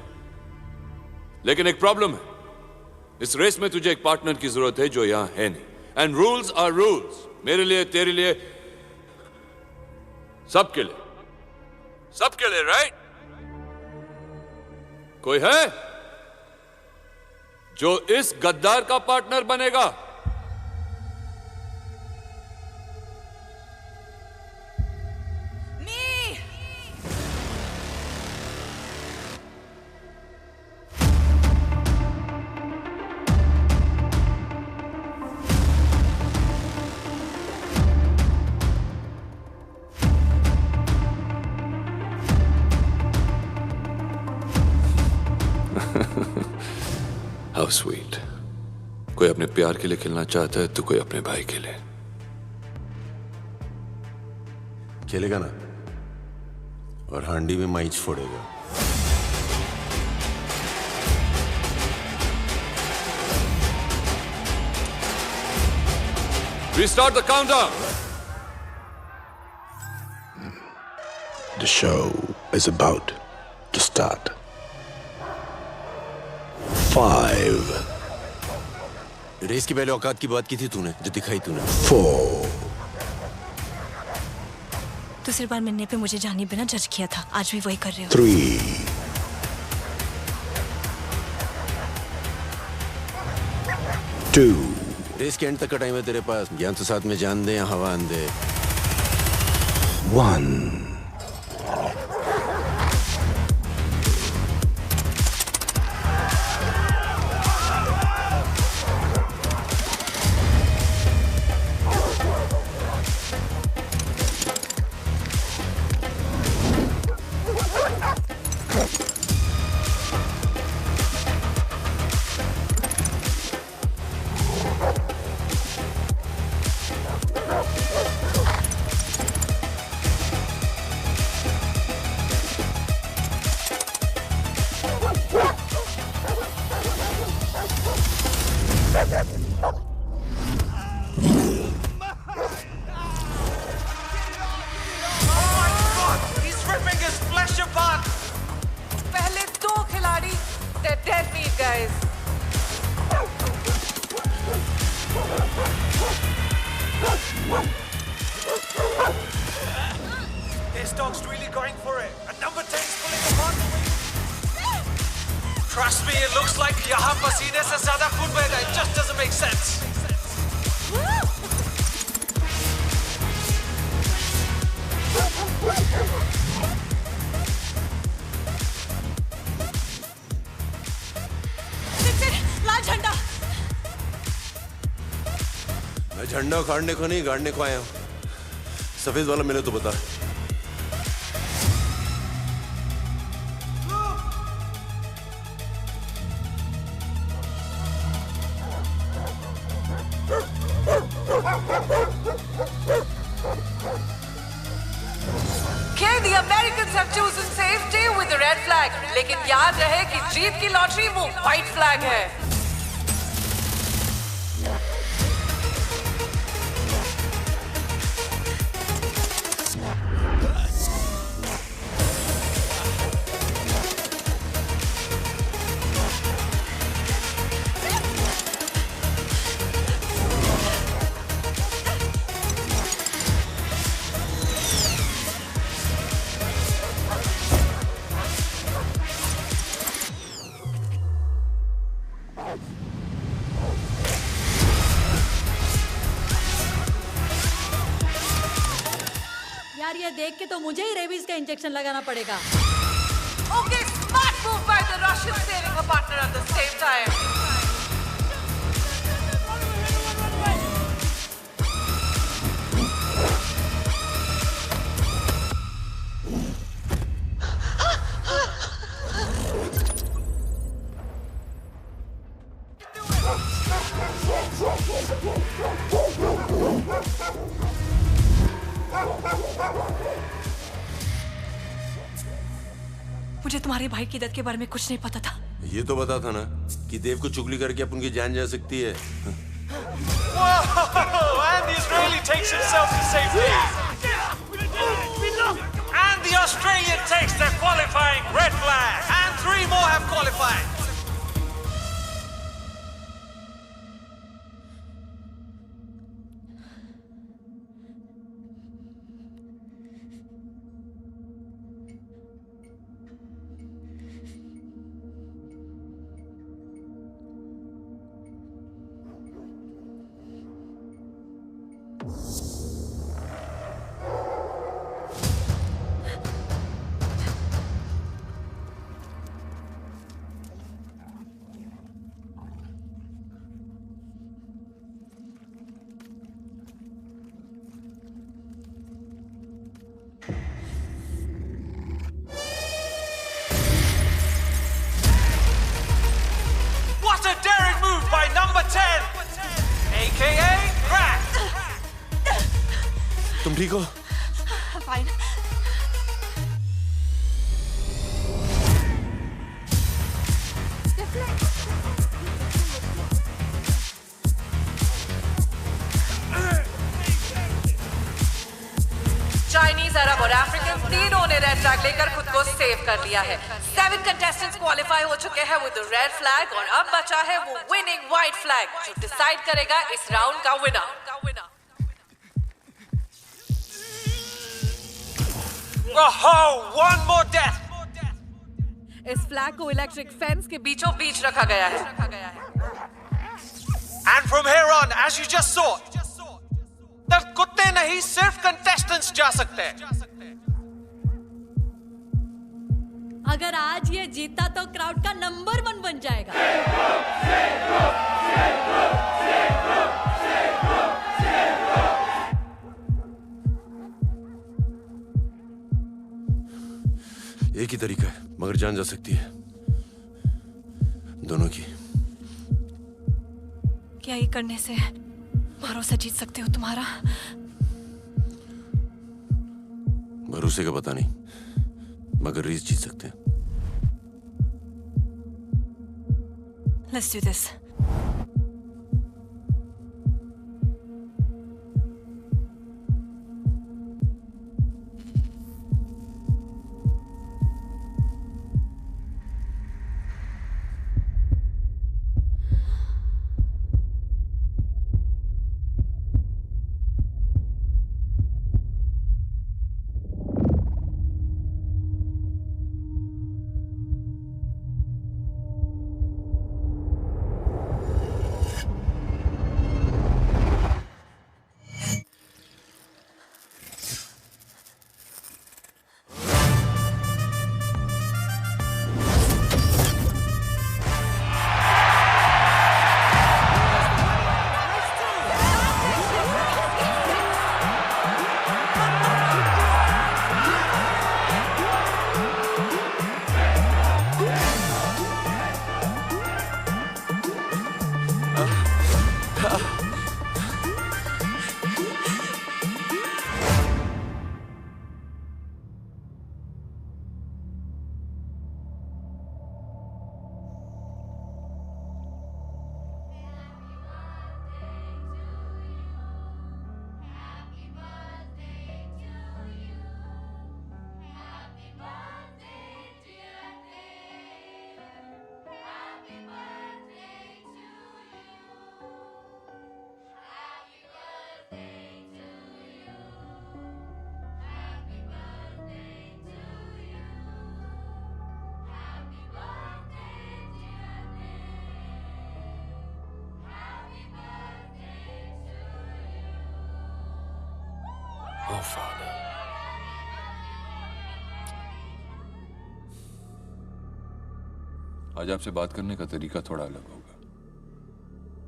लेकिन एक problem है. इस रेस में तुझे एक पार्टनर की जरूरत है जो यहां है नहीं. And rules are rules. मेरे लिए, तेरे लिए, सबके लिए. सबके लिए, राइट? कोई है जो इस गद्दार का पार्टनर बनेगा? How sweet. कोई अपने प्यार के लिए खेलना चाहता है तो कोई अपने भाई के लिए। खेलेगा ना, और हांडी में माइच फोड़ेगा। Restart the countdown. The show is about to start. 5. Race की पहले औकात की बात की थी तूने, जो दिखाई तूने। 4. दूसरी बार मिलने पे मुझे जाने बिना जज किया था, आज भी वही कर रहे हो। 3. 2. रेस के एंड तक का टाइम है तेरे पास, ज्ञान तो साथ में जान दे या हवा आंदे। 1. He's ripping his flesh apart. पहले 2 खिलाड़ी, they're dead meat, guys. This dog's really going for it. And number 10's pulling apart the wing. Trust me, it looks like यहाँ पसीने से ज़्यादा खून बहेगा. It just doesn't make sense. लाल झंडा। मैं झंडा उखाड़ने को नहीं, गाड़ने को आया हूँ। सफेद वाला मैंने तो बता। Okay, the Americans have chosen safety with the red flag. लेकिन याद रहे कि जीत की लॉटरी वो व्हाइट फ्लैग है। यार ये देख के तो मुझे ही रेबीज का इंजेक्शन लगाना पड़ेगा। Okay, smart move by the Russians saving a partner at the same time. मुझे तुम्हारे भाई की डेथ के बारे में कुछ नहीं पता था। ये तो बता था ना कि देव को चुगली करके अपन की जान जा सकती है। Whoa! And the Israeli takes himself to safety. And the Australian takes their qualifying red flag. And 3 more have qualified. तुम ठीक हो? Fine. चाइनीज, अरब और अफ्रीकन तीनों ने रेड फ्लैग लेकर खुद को सेव कर लिया है। 7 कंटेस्टेंट्स क्वालिफाई हो चुके हैं विद द रेड फ्लैग और अब बचा है वो विनिंग व्हाइट फ्लैग जो डिसाइड करेगा इस राउंड का विनर। One more death. इस फ्लैग को इलेक्ट्रिक फेंस के बीचों बीच रखा गया है। And from here on, as you just saw, तब कुत्ते नहीं सिर्फ कंटेस्टेंट्स जा सकते हैं। अगर आज ये जीता तो क्राउड का नंबर 1 बन जाएगा। एक ही तरीका है, मगर जान जा सकती है दोनों की। क्या ये करने से भरोसा जीत सकते हो तुम्हारा? भरोसे का पता नहीं, मगर रेस जीत सकते हैं। Let's do this. Oh, Father. आज आपसे बात करने का तरीका थोड़ा अलग होगा,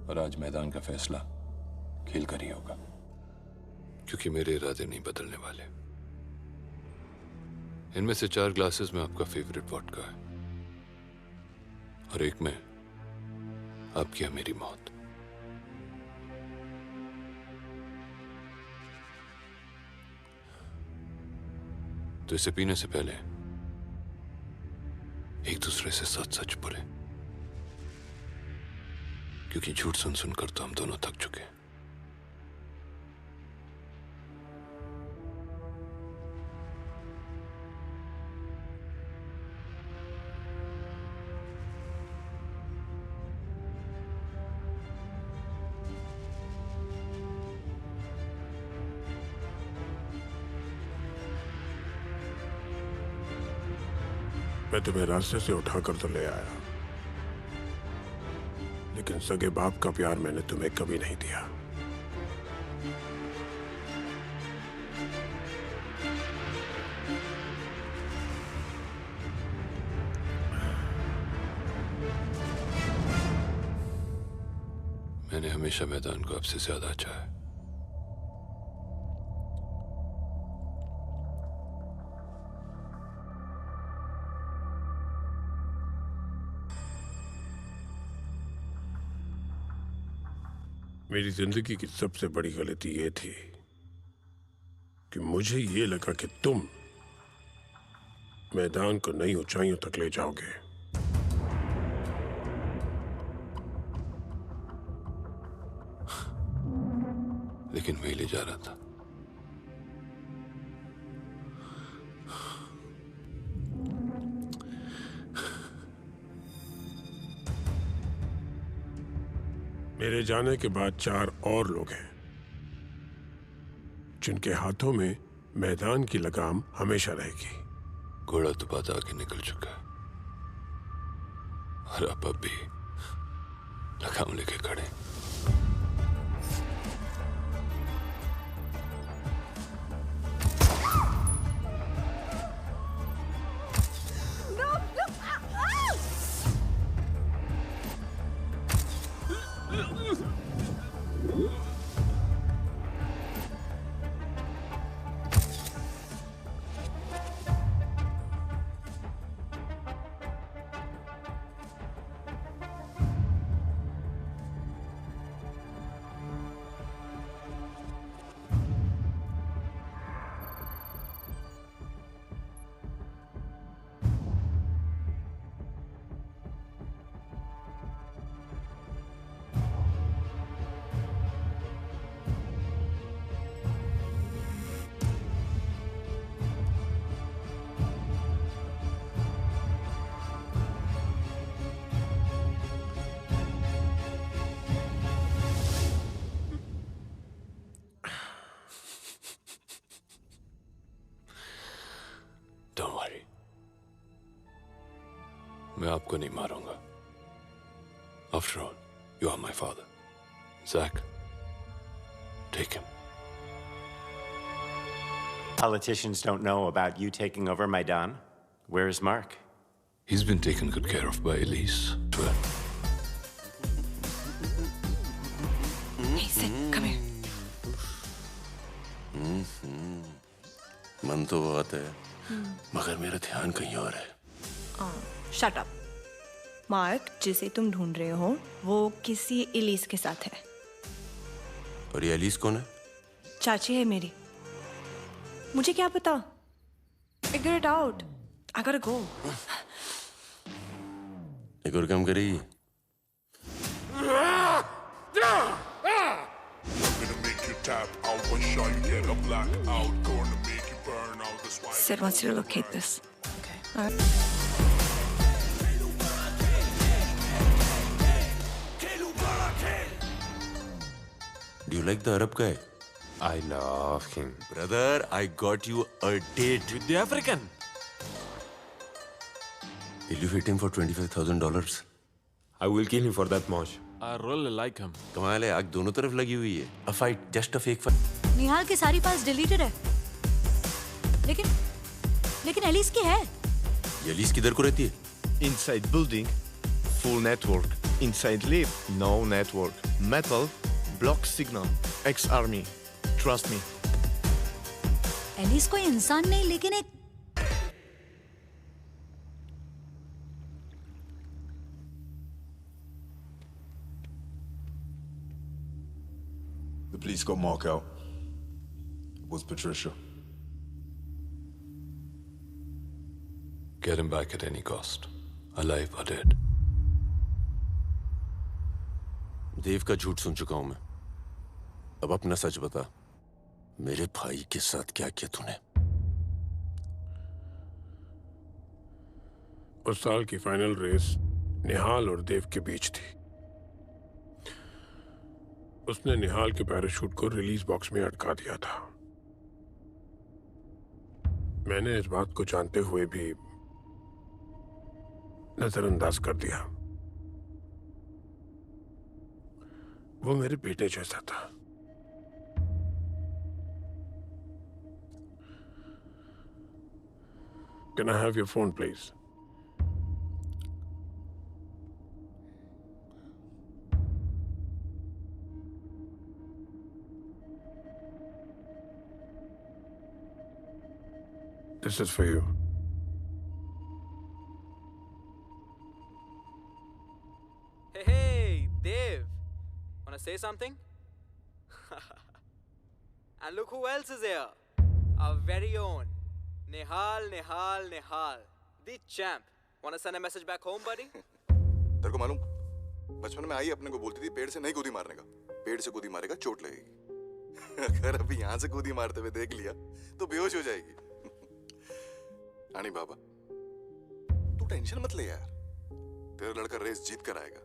और आज मैदान का फैसला खेल कर ही होगा। क्योंकि मेरे इरादे नहीं बदलने वाले। इनमें से 4 ग्लासेस में आपका फेवरेट वोडका है और एक में आपकी या मेरी मौत। तो इसे पीने से पहले एक दूसरे से सच सच बोले, क्योंकि झूठ सुन सुनकर तो हम दोनों थक चुके हैं। मैं तुम्हें रास्ते से उठाकर तो ले आया, लेकिन सगे बाप का प्यार मैंने तुम्हें कभी नहीं दिया। मैंने हमेशा मैदान को आपसे ज्यादा चाहा है। मेरी जिंदगी की सबसे बड़ी गलती ये थी कि मुझे ये लगा कि तुम मैदान को नई ऊंचाइयों तक ले जाओगे। लेकिन वही ले जा रहा था। मेरे जाने के बाद 4 और लोग हैं जिनके हाथों में मैदान की लगाम हमेशा रहेगी। घोड़ा तो बात आगे निकल चुका है और आप अब भी लगाम लेके खड़े। मैं आपको नहीं मारूंगा। After all, you are my father. Zach, take him. Politicians don't know about you taking over Maidan. Where is Mark? He's been taken good care of by Elise. Well. Hey, Sid, come here. मन तो बहुत है, मगर मेरा ध्यान कहीं और है। Shut up. मार्क जिसे तुम ढूंढ रहे हो वो किसी एलिस के साथ है। और ये एलिस कौन है? चाची है मेरी। मुझे क्या पता? Figure it out. I gotta go. एक और काम करेगी? Sid wants you to locate this. Okay. All right. Do you like the Arab guy? I love him. Brother, I got you a date. With the African? Will you hit him for $25,000? I will kill him for that much. I really like him. कमाल है, आग दोनों तरफ लगी हुई है। A fight, just a fake fight. निहाल के सारी फाइल्स डिलीटेड है। लेकिन एलिस की है। ये एलिस किधर को रहती है? Inside building, full network. Inside lift, no network. Metal, block signal. Ex-army. Trust me. Alice कोई इंसान नहीं लेकिन एक The police got Mark out. It was Patricia. Get him back at any cost. Alive or dead. देव का झूठ सुन चुका हूं मैं। अब अपना सच बता। मेरे भाई के साथ क्या किया तूने? उस साल की फाइनल रेस निहाल और देव के बीच थी। उसने निहाल के पैराशूट को रिलीज बॉक्स में अटका दिया था। मैंने इस बात को जानते हुए भी नजरअंदाज कर दिया। वो मेरे बेटे जैसा था। Can I have your phone, please? This is for you. Hey, Dev. Wanna say something? And look who else is here. Our very own Nihal, the champ. Wanna send a message back home, buddy? तेरे को मालूम, बचपन में आई अपने को बोलती थी पेड़ से नहीं कूदी मारने का, पेड़ से कूदी मारेगा चोट लगेगी। अगर अभी यहाँ से कूदी मारते हुए देख लिया तो बेहोश हो जाएगी। आनी बाबा, तू टेंशन मत ले यार, तेरा लड़का रेस जीत कर आएगा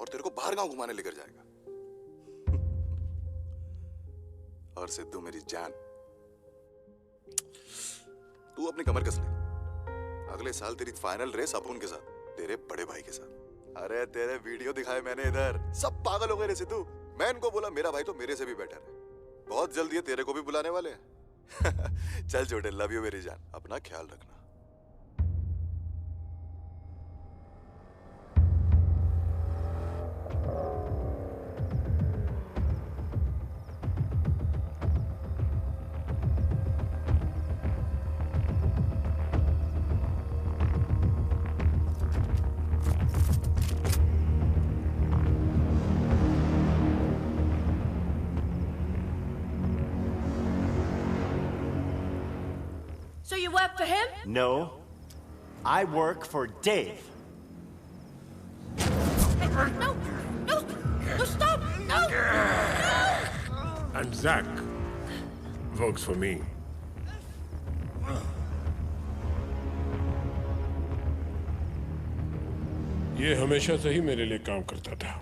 और तेरे को बाहर गांव घुमाने लेकर जाएगा। और सिद्धू मेरी जान, तू अपनी कमर कस ले, अगले साल तेरी फाइनल रेस अपुन के साथ, तेरे बड़े भाई के साथ। अरे तेरे वीडियो दिखाए मैंने इधर, सब पागल हो गए रे सिद्धू। मैं इनको बोला मेरा भाई तो मेरे से भी बेटर है, बहुत जल्दी ये तेरे को भी बुलाने वाले हैं। चल छोटे, लव यू मेरी जान, अपना ख्याल रखना। So you work for him? No, I work for Dave. No, stop! No! And Zach works for me. ये हमेशा से ही मेरे लिए काम करता था।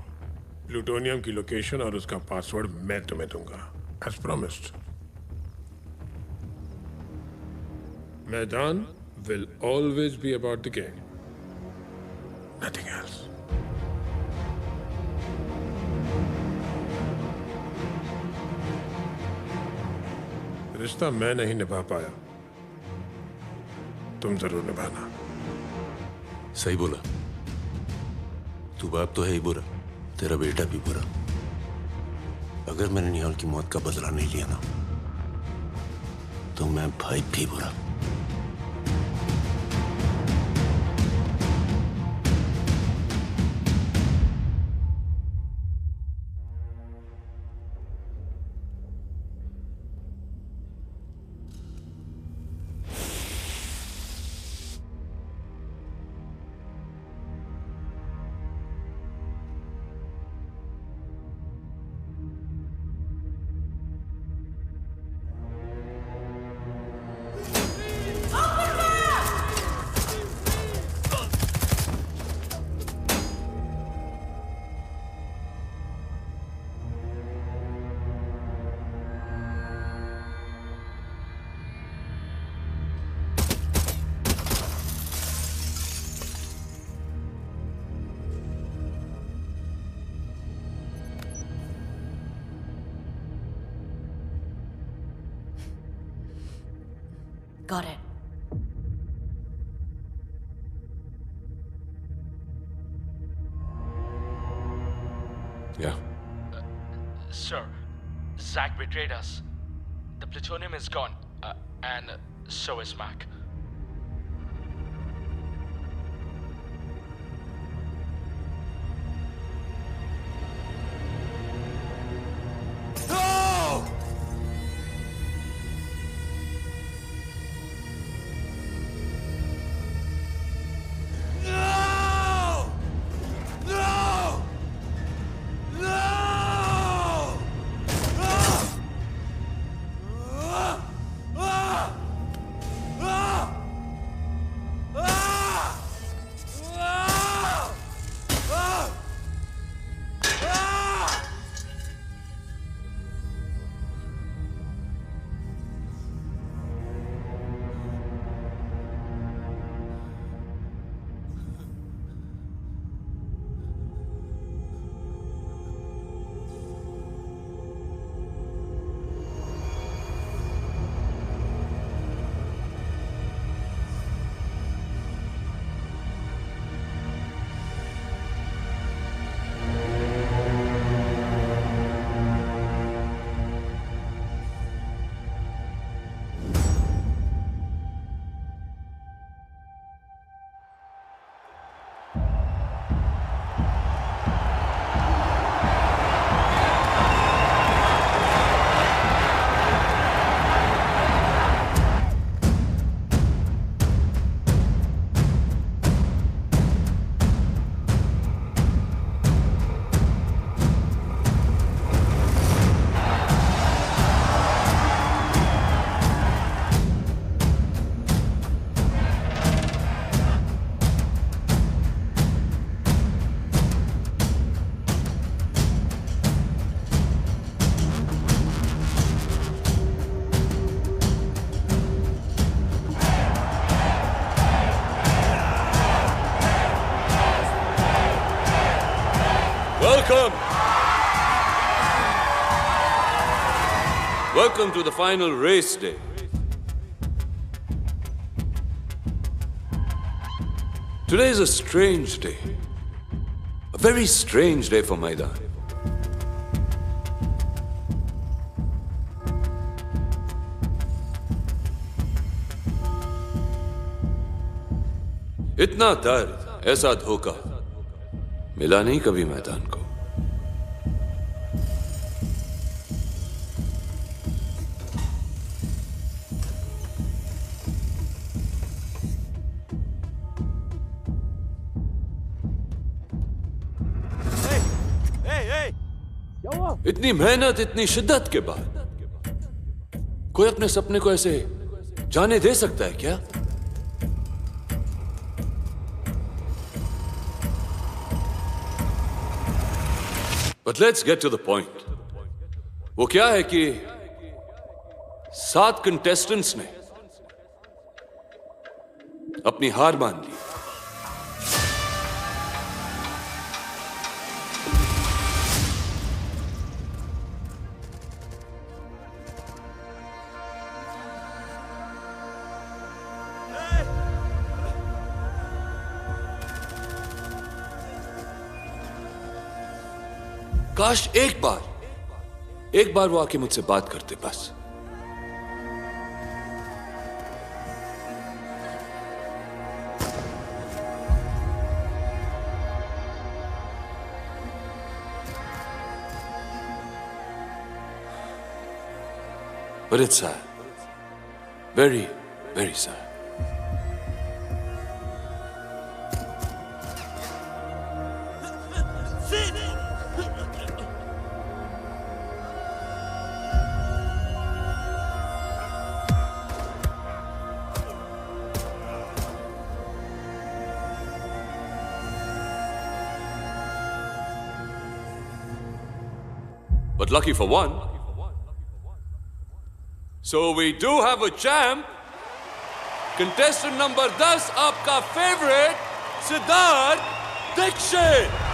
प्लूटोनियम की लोकेशन और उसका पासवर्ड मैं तुम्हें दूंगा, as promised. मैदान will always be about the game. Nothing else. रिश्ता मैं नहीं निभा पाया, तुम जरूर निभाना। सही बोला, तू बाप तो है ही बुरा, तेरा बेटा भी बुरा। अगर मैंने निहाल की मौत का बदला नहीं लिया ना, तो मैं भाई भी बुरा। Got it. Yeah. Sir, Zach betrayed us. The plutonium is gone, and so is Mac. Ah! welcome to the final race day. Today is a strange day. A very strange day for Maidan. इतना दर्द, ऐसा धोखा मिला नहीं कभी मैदान को। इतनी मेहनत, इतनी शिद्दत के बाद कोई अपने सपने को ऐसे जाने दे सकता है क्या? But let's get to the point. वो क्या है कि 7 कंटेस्टेंट्स ने अपनी हार मान ली। काश एक बार वो आके मुझसे बात करते बस। But it's sad. Very, very sad. But lucky for one, so we do have a champ. Contestant number 10, आपका favorite, Siddharth Dixit.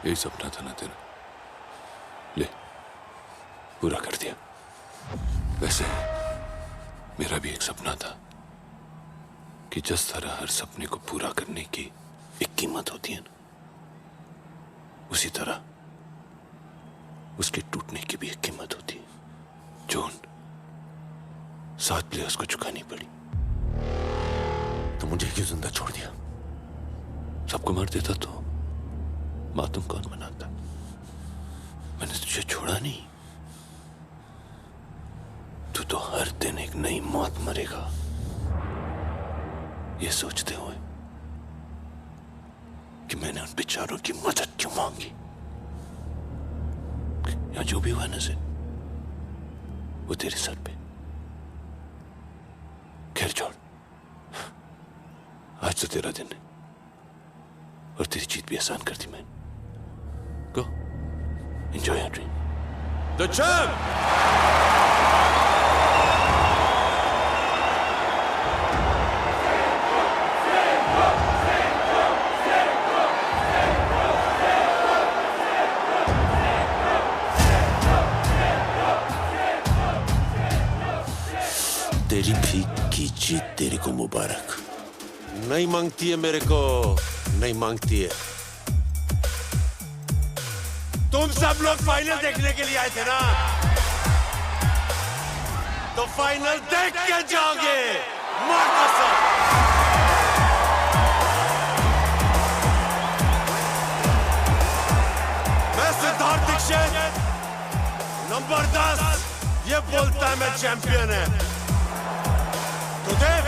यही सपना था ना तेरा, ले पूरा कर दिया। वैसे मेरा भी एक सपना था कि जिस तरह हर सपने को पूरा करने की एक कीमत होती है ना, उसी तरह उसके टूटने की भी एक कीमत होती है जो उन 7 प्लेयर्स को चुकानी पड़ी। तो मुझे क्यों जिंदा छोड़ दिया? सबको मार देता तो मातम कौन मनाता? मैंने तुझे छोड़ा नहीं। तू तो हर दिन एक नई मौत मरेगा, ये सोचते हुए कि मैंने उन बेचारों की मदद क्यों मांगी। या जो भी हुआ नज़र, वो तेरे सर पे। खैर छोड़, आज तो तेरा दिन है और तेरी जीत भी आसान कर दी मैंने। Go. Enjoy your dream. The champ! तेरी भीख की जीत तेरे को मुबारक। नहीं मांगती है मेरे को, नहीं मांगती है। तुम सब लोग फाइनल देखने के लिए आए थे ना, तो फाइनल देख के जाओगे। मार कसम। मैं सिद्धार्थ दीक्षित, नंबर 10, ये बोलता है मैं चैंपियन है। तो देख,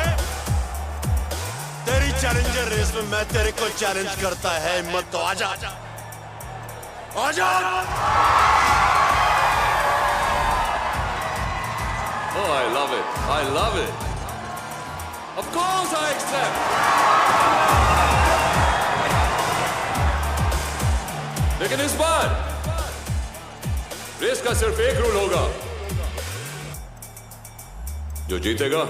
तेरी चैलेंजर रेस में मैं तेरे को चैलेंज करता है, हिम्मत तो आजा, आजा। Oh, I love it. I love it. Of course I accept. लेकिन इस बार रेस का सिर्फ एक रूल होगा, जो जीतेगा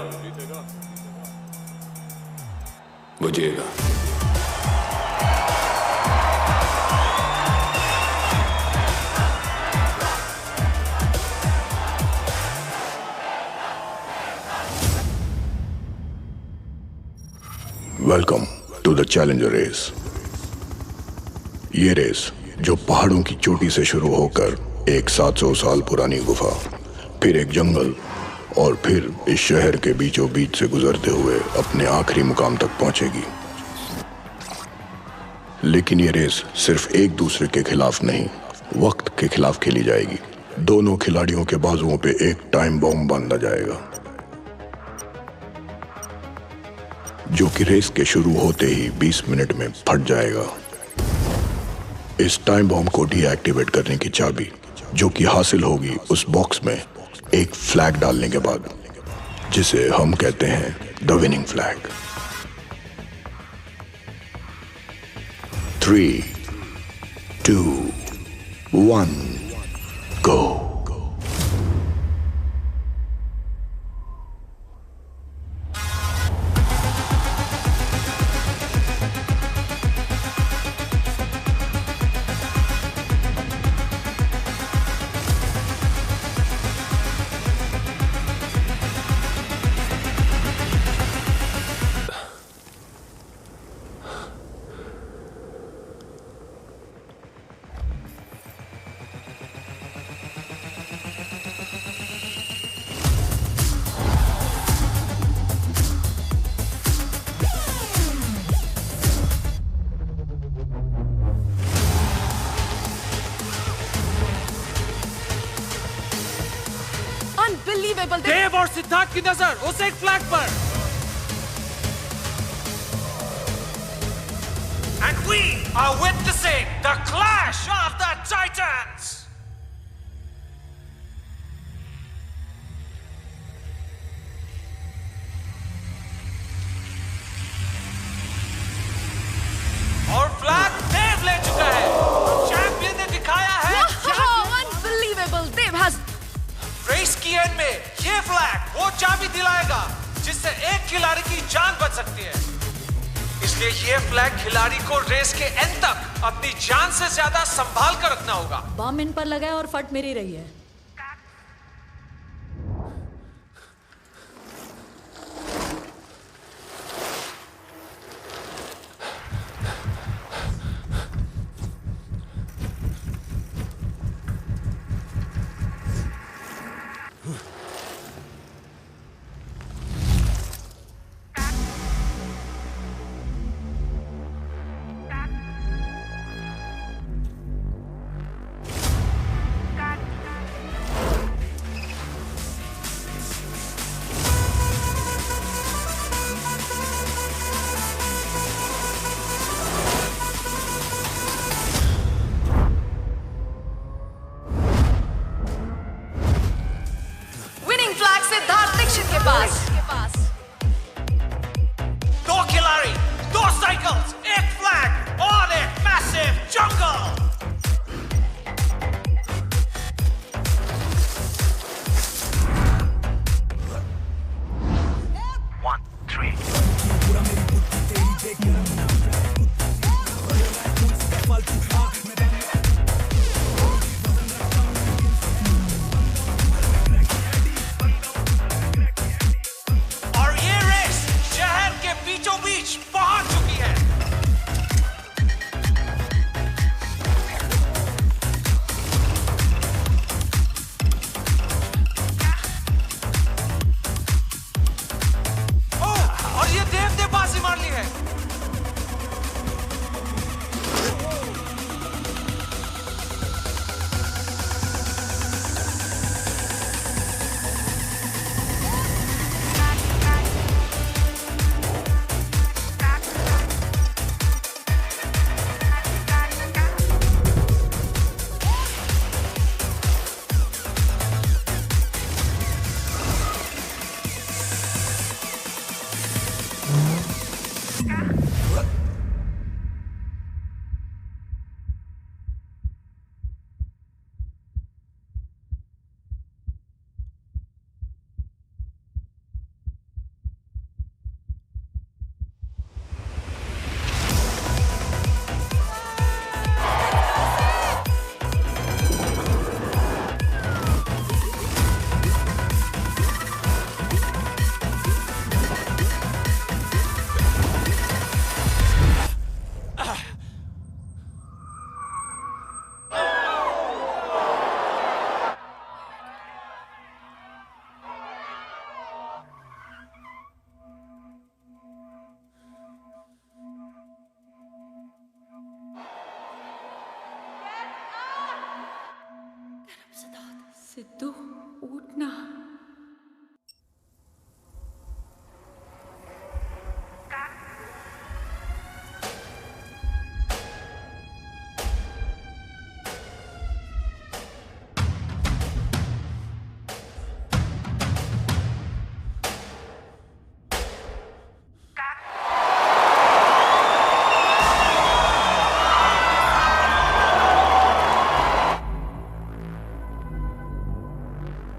वो जिएगा। Welcome to the challenger race. ये रेस जो पहाड़ों की चोटी से शुरू होकर एक 700 साल पुरानी गुफा, फिर एक जंगल और फिर इस शहर के बीचों बीच से गुजरते हुए अपने आखिरी मुकाम तक पहुंचेगी। लेकिन ये रेस सिर्फ एक दूसरे के खिलाफ नहीं, वक्त के खिलाफ खेली जाएगी। दोनों खिलाड़ियों के बाजुओं पे एक टाइम बॉम्ब बांधा जाएगा, जो कि रेस के शुरू होते ही 20 मिनट में फट जाएगा। इस टाइम बॉम्ब को डीएक्टिवेट करने की चाबी, जो कि हासिल होगी उस बॉक्स में एक फ्लैग डालने के बाद, जिसे हम कहते हैं द विनिंग फ्लैग। 3, 2, 1, go। देव और सिद्धार्थ की नजर उस एक फ्लैग पर। And we are witnessing the clash of the titans. और फ्लैग देव ले चुका है। चैंपियन ने दिखाया है। Unbelievable! Dev has रेस की एंड में ये फ्लैग वो चाबी दिलाएगा जिससे एक खिलाड़ी की जान बच सकती है। इसलिए ये फ्लैग खिलाड़ी को रेस के एंड तक अपनी जान से ज्यादा संभाल कर रखना होगा। बम इन पर लगा है और फट मेरी रही है। सिद्धू उठना।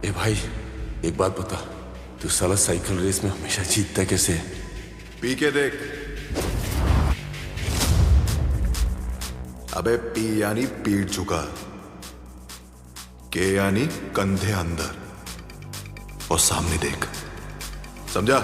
ए भाई, एक बात बता, तू साला साइकिल रेस में हमेशा जीतता कैसे? पी के देख। अबे पी यानी पीठ झुका, के यानी कंधे अंदर, और सामने देख, समझा?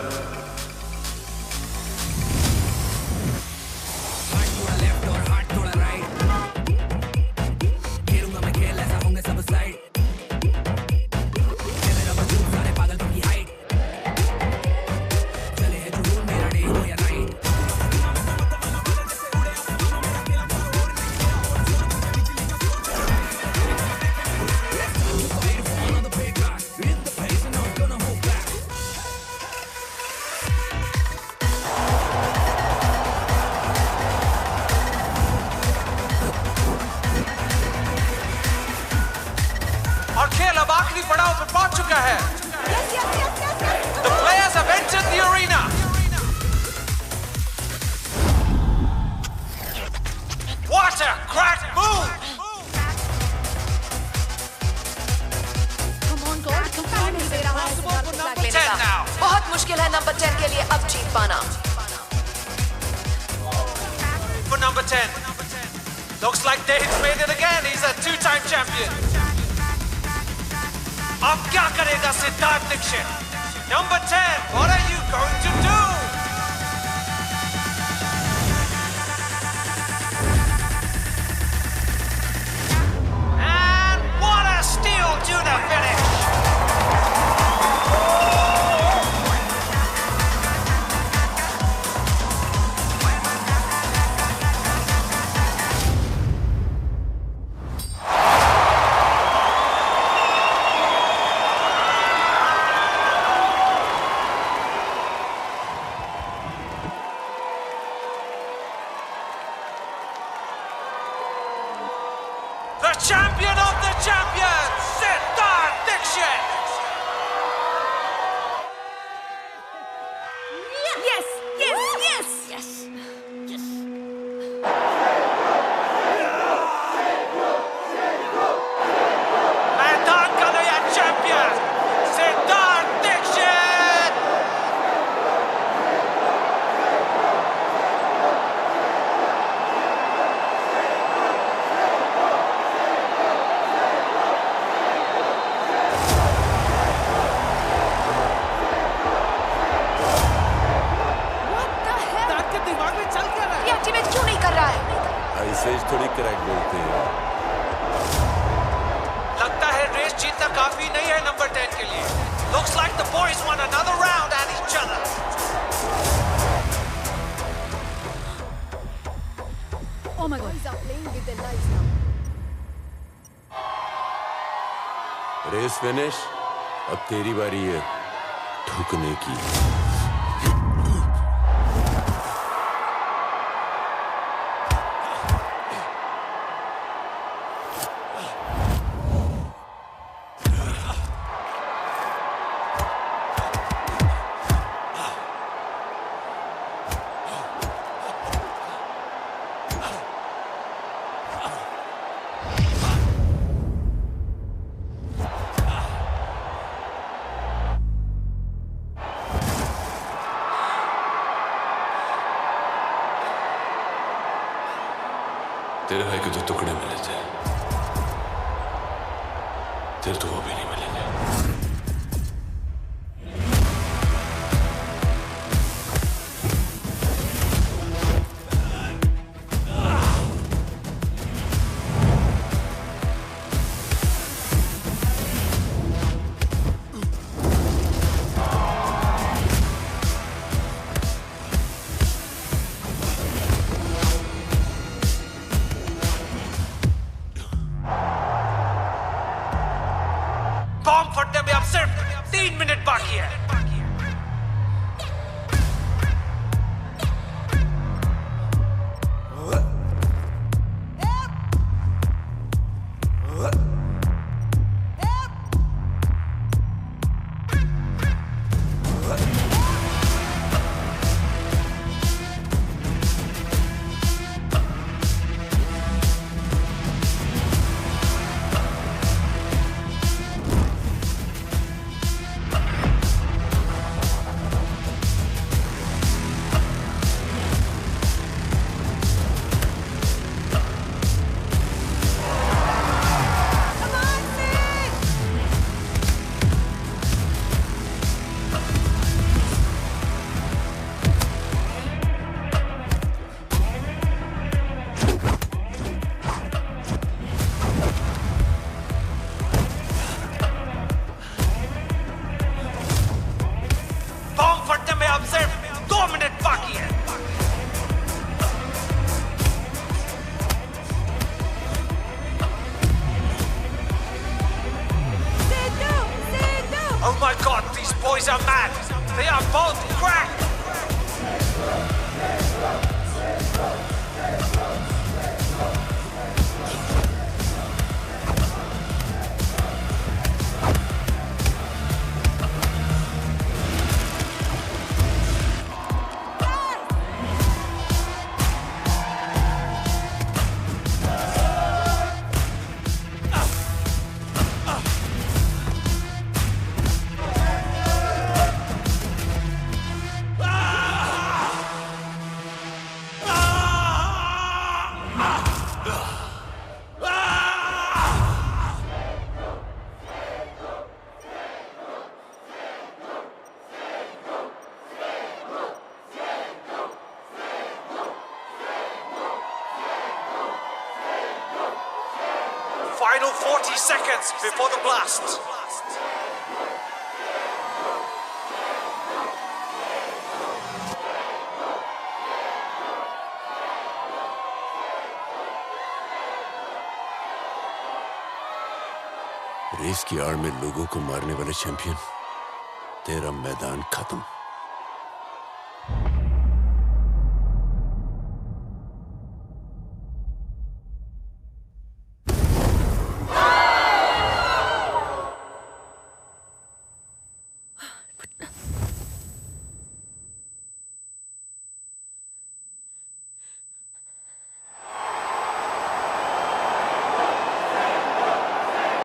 और खेल अब आखिरी पड़ाव पे पहुंच चुका है। The players have entered the arena. What a crack move! Number 10 now. बहुत मुश्किल है नंबर 10 के लिए अब जीत पाना। For number 10, looks like Dave's made it again. He's a two-time champion. अब क्या करेगा Siddharth Dixit? Number 10, what are you going to do? And what a steal to the finish! The champion of the champions, Siddharth Dixit! Yes, yes, yes, yes. मैदान का नया champion, Siddharth Dixit! Deactivate क्यों नहीं कर रहा है? ऐसे ही थोड़ी क्रैक बोलते हैं। लगता है रेस जीतना काफी नहीं है नंबर 10 के लिए। Looks like the boys want another round at each other. Oh my God. Race finish, अब तेरी बारी है ठुकने की। तेरे भाई के जो टुकड़े मिले थे, तेरे तो वो भी नहीं मिलेंगे। बॉम्ब फटने में अब सिर्फ 3 मिनट बाकी है। Oh my god, these boys are mad! They are both cracked! Final 40 seconds before the blast. Race की आड़ में लोगों को मारने वाले चैंपियन, तेरा मैदान खत्म।